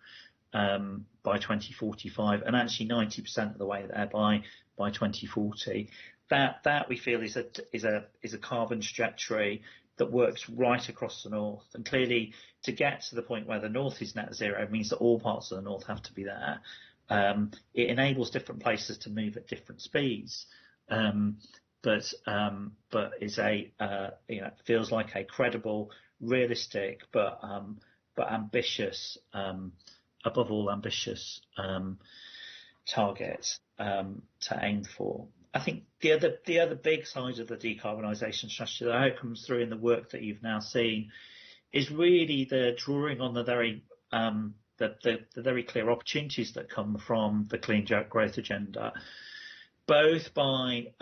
by 2045, and actually 90% of the way there by 2040. That we feel is a carbon trajectory that works right across the North. And clearly, to get to the point where the North is net zero means that all parts of the North have to be there. It enables different places to move at different speeds, but is feels like a credible, realistic, but ambitious, above all ambitious, target to aim for. I think the other big side of the decarbonisation strategy that I hope comes through in the work that you've now seen is really the drawing on the very very clear opportunities that come from the clean growth agenda, both by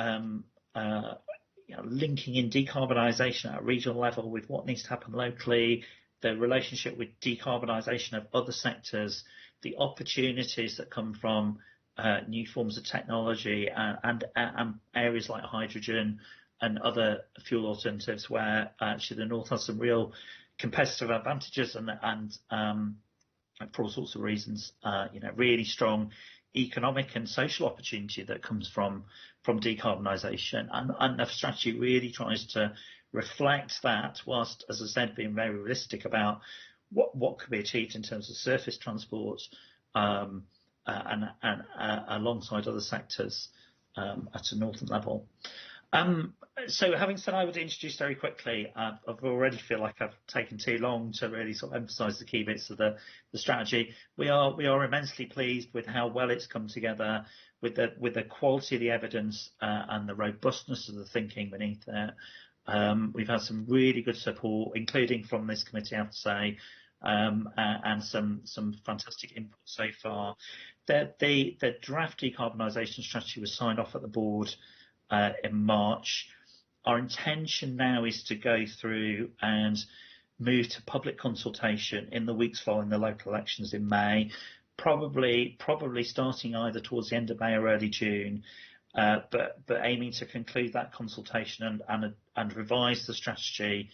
linking in decarbonisation at a regional level with what needs to happen locally, the relationship with decarbonisation of other sectors, the opportunities that come from new forms of technology and areas like hydrogen and other fuel alternatives, where actually the North has some real competitive advantages and for all sorts of reasons, really strong economic and social opportunity that comes from decarbonisation, and the strategy really tries to reflect that, whilst, as I said, being very realistic about what could be achieved in terms of surface transport, and alongside other sectors at a northern level. So having said, I would introduce very quickly, I've already feel like I've taken too long to really sort of emphasise the key bits of the strategy. We are immensely pleased with how well it's come together, with the quality of the evidence and the robustness of the thinking beneath it. We've had some really good support, including from this committee, I have to say, and some fantastic input so far. The draft decarbonisation strategy was signed off at the board in March. Our intention now is to go through and move to public consultation in the weeks following the local elections in May, probably starting either towards the end of May or early June, but aiming to conclude that consultation and revise the strategy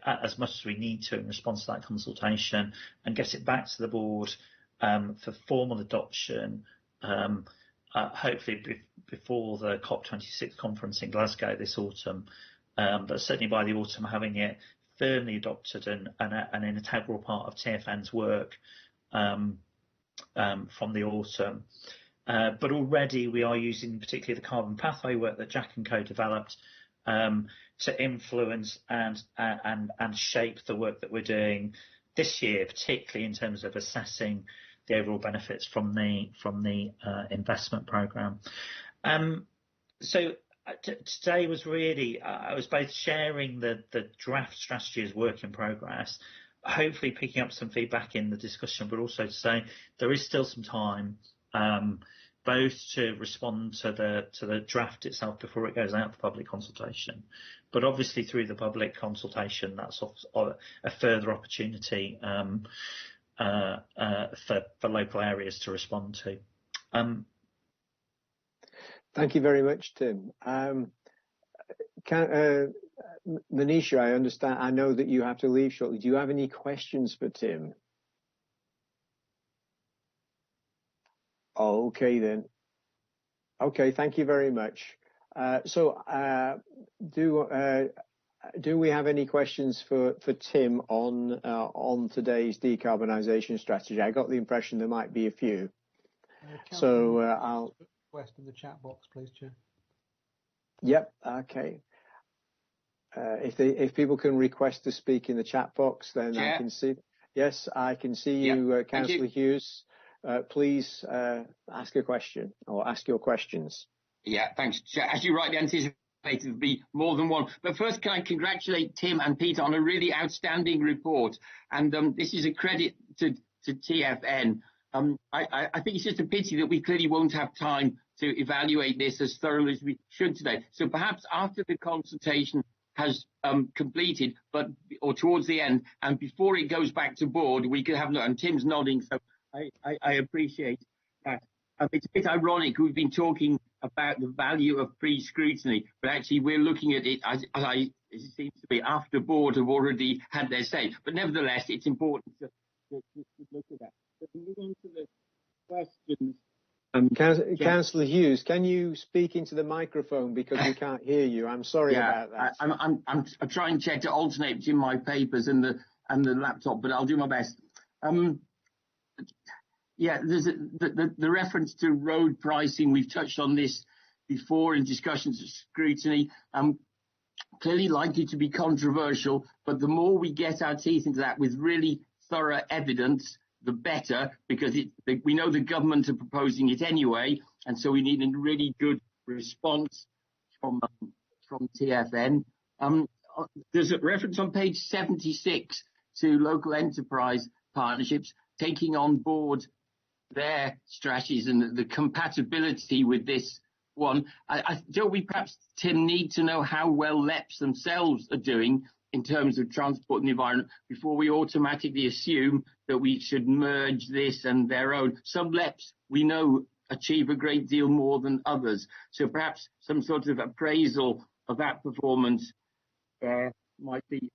as much as we need to in response to that consultation, and get it back to the board for formal adoption hopefully before the COP26 conference in Glasgow this autumn, but certainly by the autumn having it firmly adopted and an integral part of TFN's work from the autumn. But already we are using particularly the carbon pathway work that Jack and Co developed to influence and shape the work that we're doing this year, particularly in terms of assessing the overall benefits from the investment programme. So today was really I was both sharing the draft strategy as work in progress, hopefully picking up some feedback in the discussion, but also to say there is still some time both to respond to the draft itself before it goes out for public consultation, but obviously through the public consultation that's a further opportunity for local areas to respond to. Thank you very much, Tim. Manisha, I understand. I know that you have to leave shortly. Do you have any questions for Tim? Okay, then. Okay, thank you very much. Do we have any questions for Tim on today's decarbonisation strategy? I got the impression there might be a few. I'll request in the chat box, please, Chair. Yep. Okay. If people can request to speak in the chat box, then Chair? I can see. Yes, I can see you, Councillor Hughes. Please ask a question or ask your questions. Yeah, thanks. As you rightly anticipated, there'll be more than one. But first, can I congratulate Tim and Peter on a really outstanding report? And this is a credit to TFN. I think it's just a pity that we clearly won't have time to evaluate this as thoroughly as we should today. So perhaps after the consultation has completed, or towards the end, and before it goes back to board, we could have, and Tim's nodding, so I appreciate that. It's a bit ironic, we've been talking about the value of pre-scrutiny, but actually we're looking at it as it seems to be after board have already had their say. But nevertheless, it's important to look at that. So we move on to the questions. Councillor Hughes, can you speak into the microphone because we can't hear you? I'm sorry about that. I'm trying to check to alternate between my papers and the laptop, but I'll do my best. There's the reference to road pricing. We've touched on this before in discussions of scrutiny. Clearly likely to be controversial, but the more we get our teeth into that with really thorough evidence, the better, because we know the government are proposing it anyway, and so we need a really good response from TFN. There's a reference on page 76 to local enterprise partnerships taking on board their strategies and the compatibility with this one. Don't we perhaps, Tim, need to know how well LEPs themselves are doing in terms of transport and the environment before we automatically assume that we should merge this and their own? Some LEPs we know achieve a great deal more than others, so perhaps some sort of appraisal of that performance might be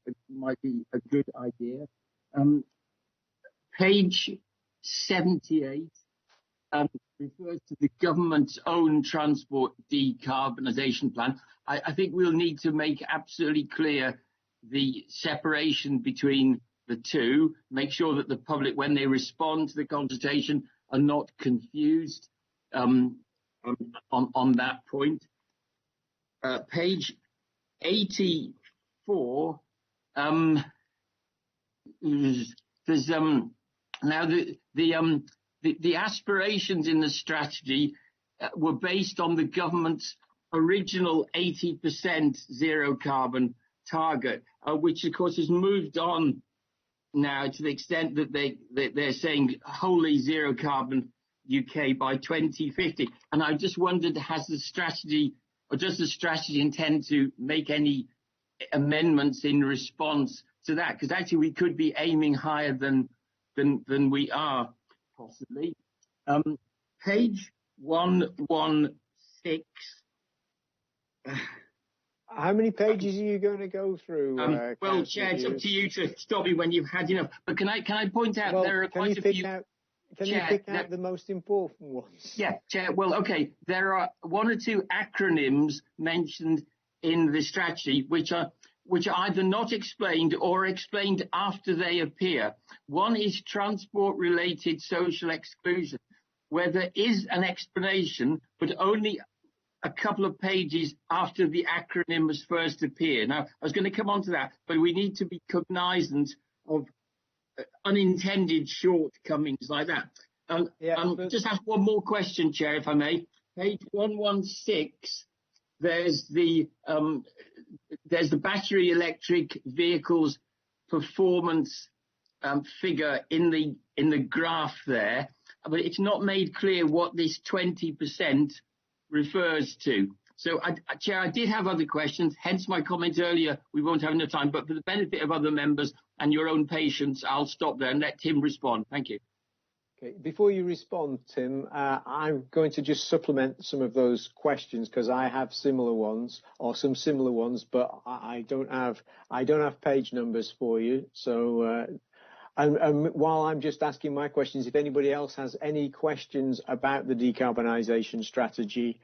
a good idea. Page 78 refers to the government's own transport decarbonisation plan. I think we'll need to make absolutely clear the separation between the two, make sure that the public, when they respond to the consultation, are not confused on that point. Page 84, there's now the aspirations in the strategy were based on the government's original 80% zero carbon target, which of course has moved on now to the extent that they're saying wholly zero carbon UK by 2050. And I just wondered, does the strategy intend to make any amendments in response to that? Because actually we could be aiming higher than we are, possibly. Page 116. How many pages are you going to go through? Well, Chair, it's up to you to stop me when you've had enough. But can I point out there are quite a few. can you pick out the most important ones? Yeah, Chair. Well, okay, there are one or two acronyms mentioned in the strategy which are either not explained or explained after they appear. One is transport-related social exclusion, where there is an explanation, but only a couple of pages after the acronym has first appeared. Now, I was going to come on to that, but we need to be cognizant of unintended shortcomings like that. Just ask one more question, Chair, if I may. Page 116, there's the battery electric vehicles performance figure in the graph there, but it's not made clear what this 20% refers to. So, Chair, I did have other questions, hence my comment earlier, we won't have enough time, but for the benefit of other members and your own patience, I'll stop there and let Tim respond. Thank you. Okay, before you respond, Tim, I'm going to just supplement some of those questions because I have similar ones, or some similar ones, but I don't have page numbers for you. So, and while I'm just asking my questions, if anybody else has any questions about the decarbonisation strategy,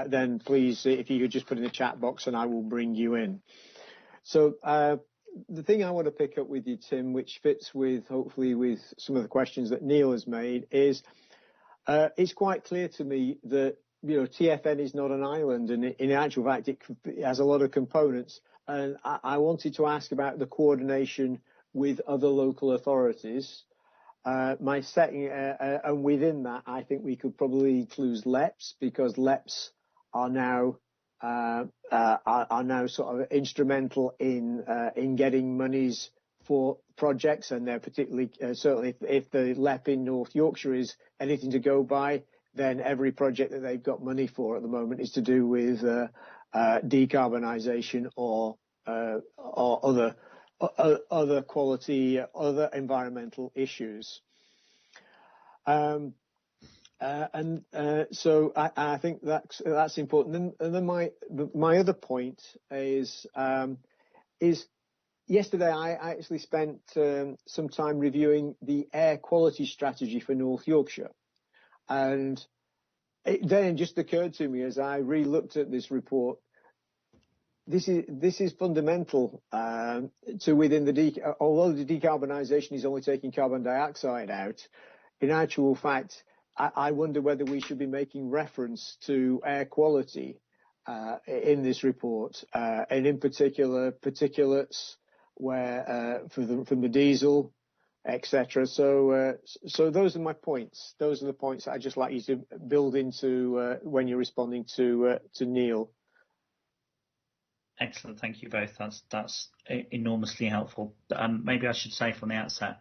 then please, if you could just put in the chat box and I will bring you in. So the thing I want to pick up with you, Tim, which fits with, hopefully, with some of the questions that Neil has made, is it's quite clear to me that, TFN is not an island, and in actual fact, it has a lot of components. And I wanted to ask about the coordination with other local authorities. And within that, I think we could probably include LEPs, because LEPs are now sort of instrumental in getting monies for projects, and they're particularly certainly if the LEP in North Yorkshire is anything to go by, then every project that they've got money for at the moment is to do with decarbonisation or other quality, other environmental issues. So I think that's important. And then my other point is yesterday I actually spent some time reviewing the air quality strategy for North Yorkshire, and it then just occurred to me as I re-looked at this report. This is fundamental to within although the decarbonisation is only taking carbon dioxide out. In actual fact, I wonder whether we should be making reference to air quality in this report, and in particular particulates, where from the diesel, etc. So those are my points. Those are the points that I'd just like you to build into when you're responding to Neil. Excellent, thank you both. That's enormously helpful. Maybe I should say from the outset,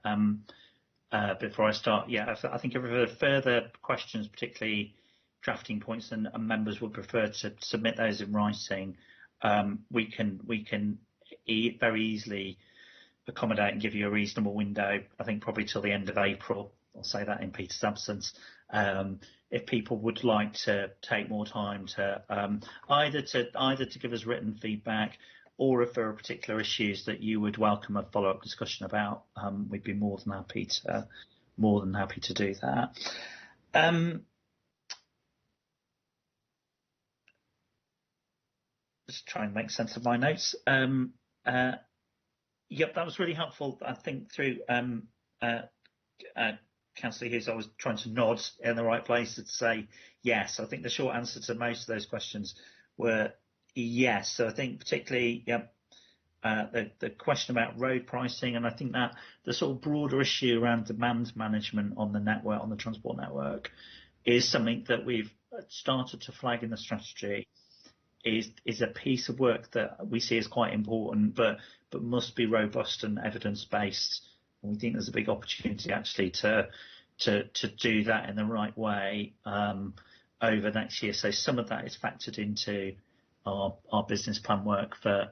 before I start, I think if there are further questions, particularly drafting points, and members would prefer to submit those in writing, we can very easily accommodate and give you a reasonable window. I think probably till the end of April. I'll say that in Peter's absence. If people would like to take more time to either to give us written feedback, or if there are particular issues that you would welcome a follow-up discussion about, we'd be more than happy to do that. Just try and make sense of my notes. Yep, that was really helpful. I think through Councillor Hughes, I was trying to nod in the right place to say yes. I think the short answer to most of those questions were yes. So I think particularly the question about road pricing, and I think that the sort of broader issue around demand management on the network, on the transport network, is something that we've started to flag in the strategy. Is a piece of work that we see as quite important, but must be robust and evidence based. And we think there's a big opportunity actually to do that in the right way over next year. So some of that is factored into our business plan work for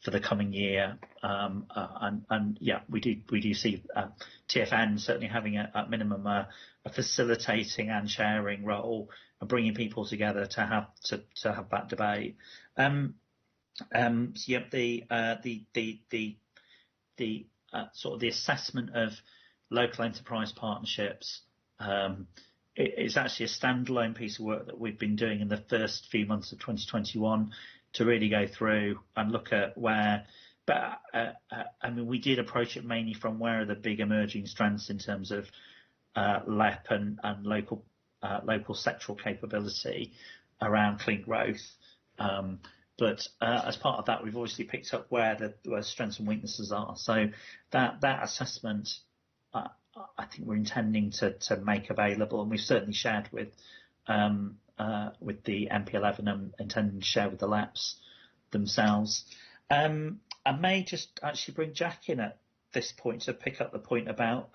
the coming year, and yeah, we do see TFN certainly having at minimum a facilitating and sharing role and bringing people together to have that debate. So yeah, the sort of the assessment of local enterprise partnerships. It's actually a standalone piece of work that we've been doing in the first few months of 2021 to really go through and look at where. But I mean, we did approach it mainly from where are the big emerging strengths in terms of LEP and local sectoral capability around clean growth. But as part of that, we've obviously picked up where the strengths and weaknesses are. So that assessment, I think we're intending to make available, and we've certainly shared with the MP11 and intending to share with the LEPs themselves. I may just actually bring Jack in at this point to pick up the point about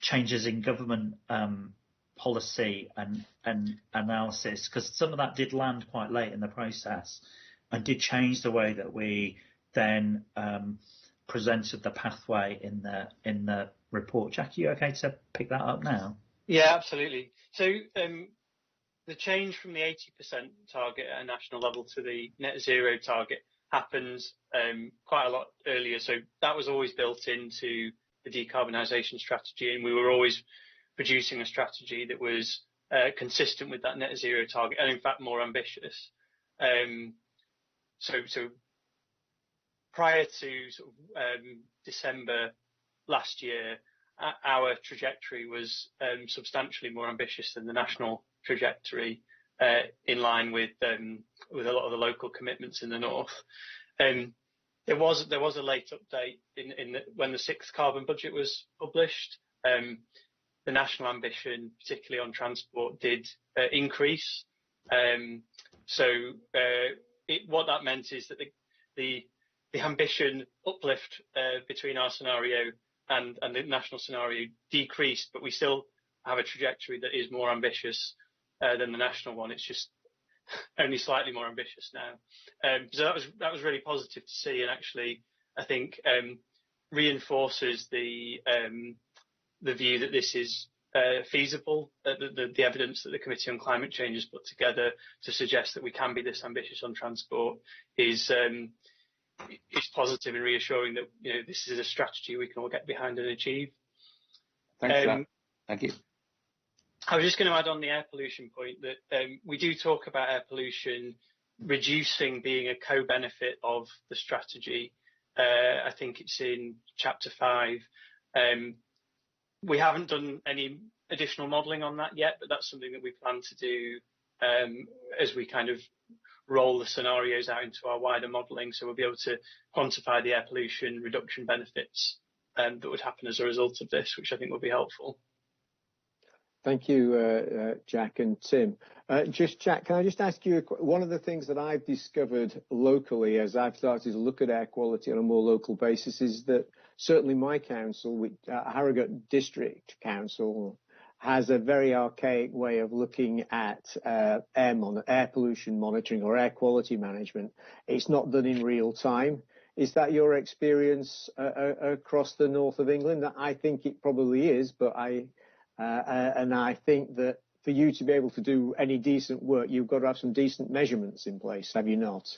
changes in government policy and analysis, because some of that did land quite late in the process and did change the way that we then presented the pathway in the report. Jack, are you okay to pick that up now? Yeah, absolutely. So the change from the 80% target at a national level to the net zero target happened quite a lot earlier. So that was always built into the decarbonisation strategy, and we were always producing a strategy that was consistent with that net zero target, and in fact more ambitious. So prior to sort of, December last year, our trajectory was substantially more ambitious than the national trajectory, in line with a lot of the local commitments in the north. There was a late update when the sixth carbon budget was published. The national ambition, particularly on transport, did increase. What that meant is that the ambition uplift between our scenario and the national scenario decreased, but we still have a trajectory that is more ambitious than the national one. It's just only slightly more ambitious now. So that was really positive to see, and actually I think reinforces the view that this is feasible. The evidence that the Committee on Climate Change has put together to suggest that we can be this ambitious on transport is positive and reassuring that this is a strategy we can all get behind and achieve. Thanks for that. Thank you. I was just going to add on the air pollution point that we do talk about air pollution reducing being a co-benefit of the strategy. I think it's in chapter 5. We haven't done any additional modelling on that yet, but that's something that we plan to do as we kind of roll the scenarios out into our wider modelling, so we'll be able to quantify the air pollution reduction benefits that would happen as a result of this, which I think will be helpful. Thank you, Jack and Tim. Jack, can I just ask you, one of the things that I've discovered locally as I've started to look at air quality on a more local basis is that certainly my council, Harrogate District Council, has a very archaic way of looking at air pollution monitoring or air quality management. It's not done in real time. Is that your experience across the north of England? I think it probably is, but I think that for you to be able to do any decent work, you've got to have some decent measurements in place, have you not?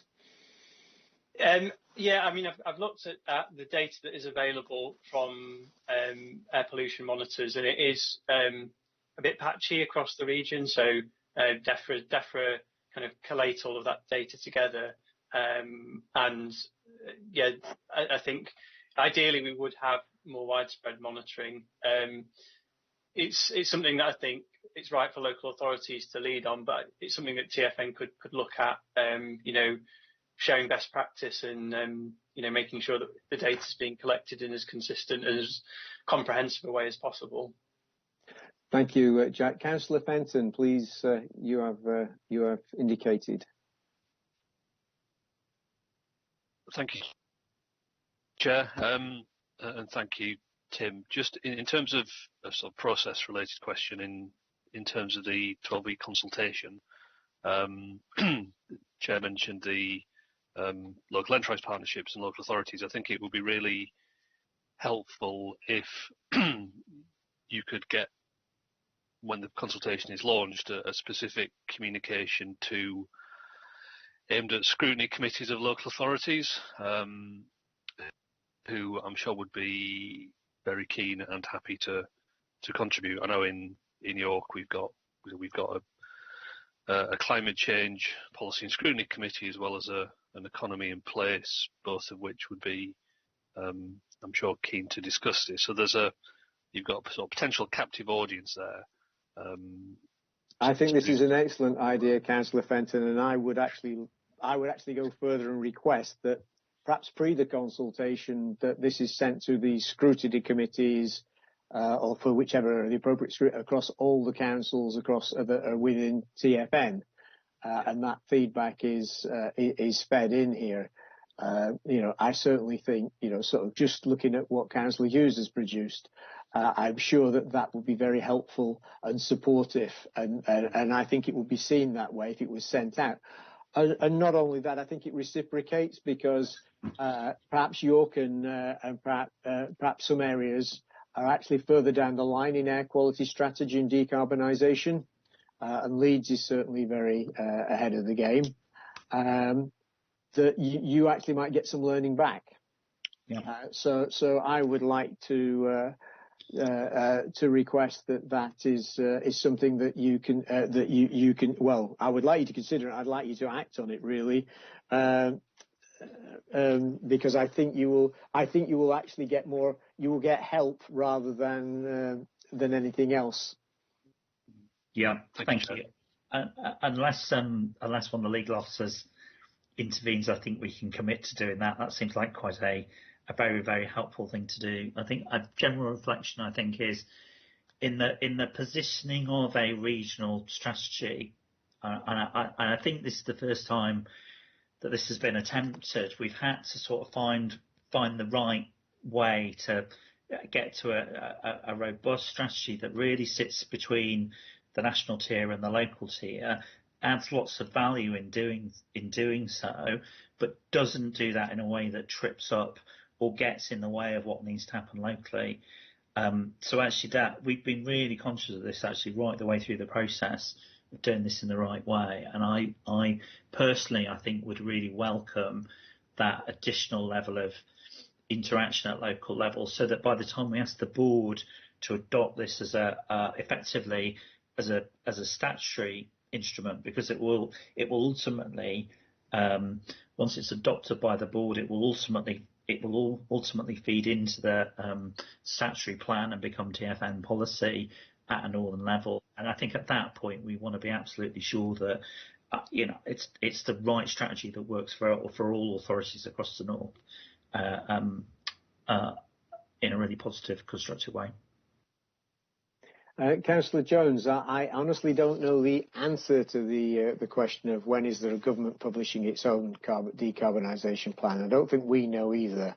Yeah, I mean, I've looked at the data that is available from air pollution monitors, and it is a bit patchy across the region. So DEFRA kind of collate all of that data together, and yeah, I think ideally we would have more widespread monitoring. It's something that I think it's right for local authorities to lead on, but it's something that TfN could look at, sharing best practice and, making sure that the data is being collected in as consistent and as comprehensive a way as possible. Thank you, Jack. Councillor Fenton, please, you have indicated. Thank you, Chair, and thank you, Tim. Just in terms of a sort of process-related question, in terms of the 12-week consultation, Chair mentioned the local enterprise partnerships and local authorities. I think it would be really helpful if you could get, when the consultation is launched, a specific communication aimed at scrutiny committees of local authorities, who I'm sure would be very keen and happy to contribute. I know in York we've got a climate change policy and scrutiny committee, as well as an economy in place, both of which would be, I'm sure, keen to discuss this. So you've got a sort of potential captive audience there. I think this is an excellent idea, Councillor Fenton, and I would actually go further and request that perhaps pre the consultation that this is sent to the scrutiny committees or for whichever the appropriate scrutiny across all the councils that are within TFN, and that feedback is fed in here. I certainly think, sort of just looking at what Councillor Hughes has produced, I'm sure that would be very helpful and supportive, and I think it would be seen that way if it was sent out. And not only that, I think it reciprocates because perhaps York and perhaps some areas are actually further down the line in air quality strategy and decarbonisation, and Leeds is certainly very ahead of the game. That you actually might get some learning back. Yeah. So I would like to request that is something that you can. Well, I would like you to consider it. I'd like you to act on it really, because I think you will actually get more. You will get help rather than anything else. Yeah, thank you. Unless one of the legal officers intervenes, I think we can commit to doing that. That seems like quite a very, very helpful thing to do. I think a general reflection, I think, is in the positioning of a regional strategy, and I think this is the first time that this has been attempted. We've had to sort of find the right way to get to a robust strategy that really sits between the national tier and the local tier, adds lots of value in doing so, but doesn't do that in a way that trips up or gets in the way of what needs to happen locally. So actually we've been really conscious of this actually right the way through the process of doing this in the right way. And I personally, I think, would really welcome that additional level of interaction at local level, so that by the time we ask the board to adopt this as effectively as a statutory instrument, because it will ultimately, once it's adopted by the board, it will ultimately feed into the statutory plan and become TFN policy at a northern level. And I think at that point we want to be absolutely sure that it's the right strategy that works for all authorities across the north in a really positive, constructive way. Councillor Jones, I honestly don't know the answer to the question of when is the government publishing its own decarbonisation plan. I don't think we know either,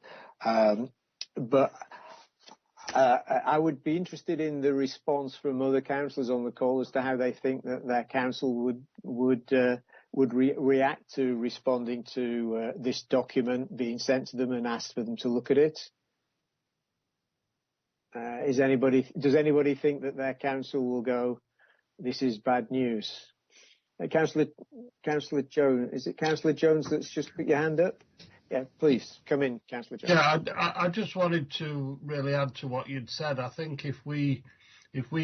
but I would be interested in the response from other councillors on the call as to how they think that their council would react to responding to this document being sent to them and asked for them to look at it. Does anybody think that their council will go, this is bad news? Councillor Jones, is it Councillor Jones that's just put your hand up? Yeah, please come in, Councillor Jones. Yeah, I just wanted to really add to what you'd said. I think if we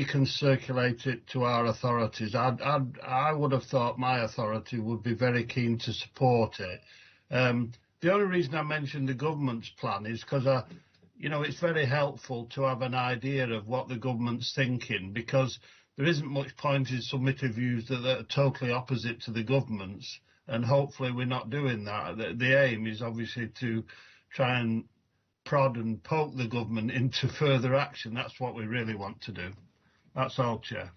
can circulate it to our authorities, I would have thought my authority would be very keen to support it. The only reason I mentioned the government's plan is because it's very helpful to have an idea of what the government's thinking, because there isn't much point in submitting views that are totally opposite to the government's, and hopefully we're not doing that. The aim is obviously to try and prod and poke the government into further action. That's what we really want to do. That's all, Chair.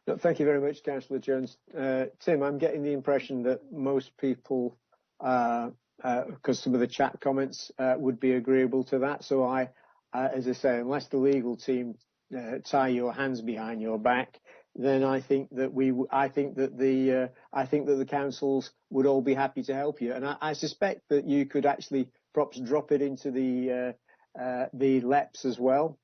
No, thank you very much, Councillor Jones. Tim, I'm getting the impression that most people, because some of the chat comments would be agreeable to that. So as I say, unless the legal team tie your hands behind your back, then I think that the councils would all be happy to help you. And I suspect that you could actually perhaps drop it into the LEPs as well,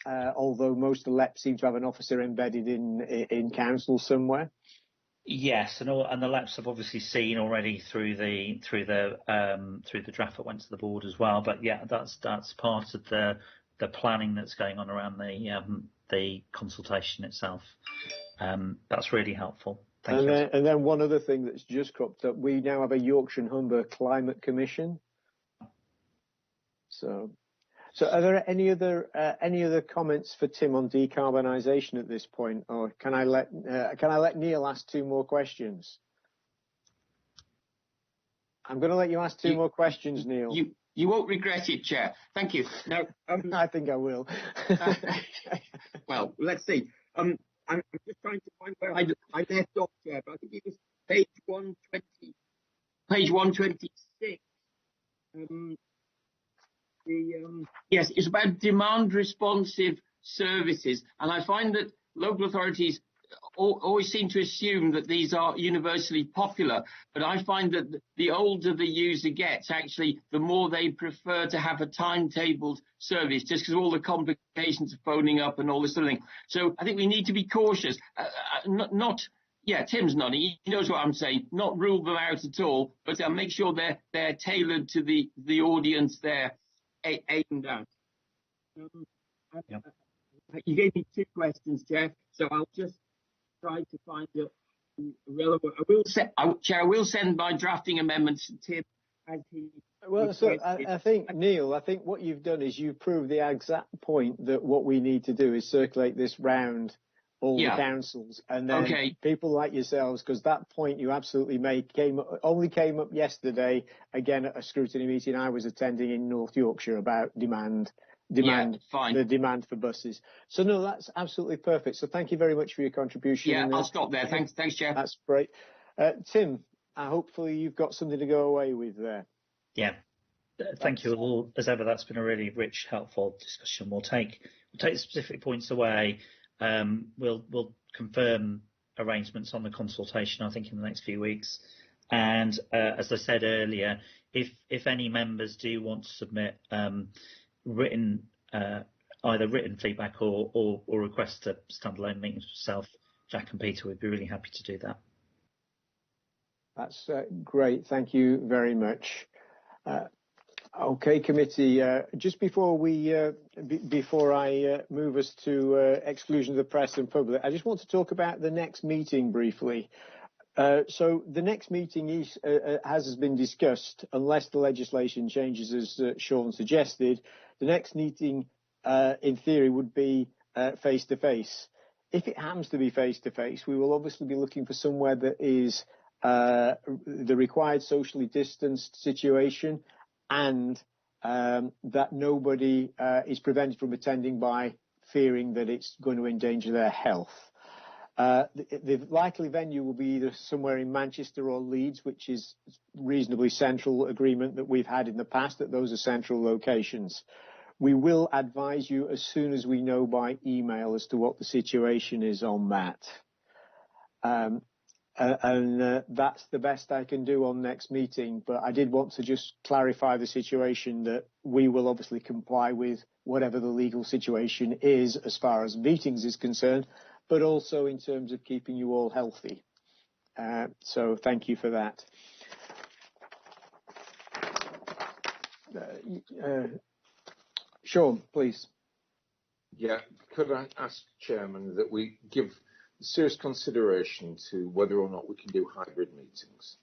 although most of the LEPs seem to have an officer embedded in council somewhere. Yes, and the LEPs have obviously seen already through the draft that went to the board as well. But yeah, that's part of the planning that's going on around the consultation itself. That's really helpful. Thank you. And then one other thing that's just cropped up: we now have a Yorkshire and Humber Climate Commission. So are there any other comments for Tim on decarbonisation at this point, or can I let Neil ask 2 more questions? I'm going to let you ask 2 more questions, Neil. You won't regret it, Chair. Thank you. Now, I think I will. Well, let's see. I'm just trying to find where I left off, Chair, but I think it was page 120, page 126. Yes, it's about demand responsive services, and I find that local authorities always seem to assume that these are universally popular, but I find that the older the user gets, actually, the more they prefer to have a timetabled service, just because of all the complications of phoning up and all this sort of thing. So I think we need to be cautious. Tim's nodding. He knows what I'm saying. Not rule them out at all, but make sure they're tailored to the audience they're aimed at. You gave me 2 questions, Jeff, so I'll just try to find the relevant. I will send my drafting amendments to Tim as he. Well, so I think, Neil, what you've done is you've proved the exact point that what we need to do is circulate this round all the councils, and then people like yourselves, because that point you absolutely made only came up yesterday again at a scrutiny meeting I was attending in North Yorkshire about demand, the demand for buses. So no, that's absolutely perfect. So thank you very much for your contribution. Yeah, I'll stop there. Thanks, Chair. That's great. Tim, hopefully you've got something to go away with there. Yeah, thank you all. As ever, that's been a really rich, helpful discussion. We'll take specific points away. We'll confirm arrangements on the consultation, I think, in the next few weeks. And as I said earlier, if any members do want to submit written feedback or request a standalone meetings with yourself, Jack and Peter would be really happy to do that. That's great. Thank you very much. Okay, committee. Just before I move us to exclusion of the press and public, I just want to talk about the next meeting briefly. So the next meeting has been discussed, unless the legislation changes as Sean suggested. The next meeting, in theory, would be face to face. If it happens to be face to face, we will obviously be looking for somewhere that is the required socially distanced situation, and that nobody is prevented from attending by fearing that it's going to endanger their health. The likely venue will be either somewhere in Manchester or Leeds, which is reasonably central agreement that we've had in the past, that those are central locations. We will advise you as soon as we know by email as to what the situation is on that. And that's the best I can do on next meeting, but I did want to just clarify the situation that we will obviously comply with whatever the legal situation is as far as meetings is concerned, but also in terms of keeping you all healthy. So thank you for that. Sean, please. Yeah, could I ask, Chairman, that we give serious consideration to whether or not we can do hybrid meetings.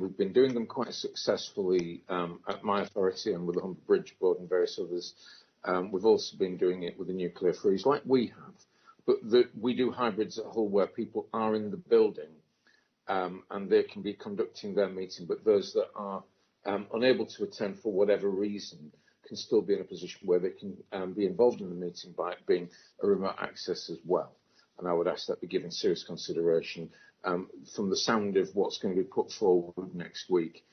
We've been doing them quite successfully at my authority and with the Humber Bridge Board and various others. We've also been doing it with the nuclear freeze like we have. But we do hybrids at Hull where people are in the building and they can be conducting their meeting, but those that are unable to attend for whatever reason can still be in a position where they can be involved in the meeting by it being a remote access as well. And I would ask that be given serious consideration. From the sound of what's going to be put forward next week,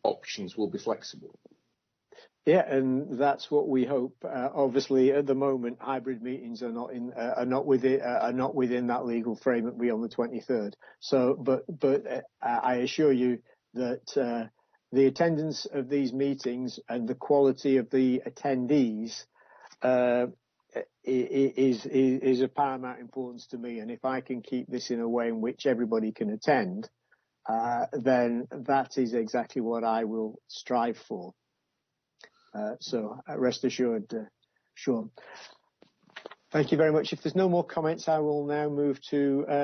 options will be flexible. Yeah, and that's what we hope. Obviously, at the moment, hybrid meetings are not within that legal framework beyond the 23rd. So, but I assure you that the attendance of these meetings and the quality of the attendees is of paramount importance to me, and if I can keep this in a way in which everybody can attend, then that is exactly what I will strive for. So rest assured, Sure. Thank you very much. If there's no more comments, I will now move to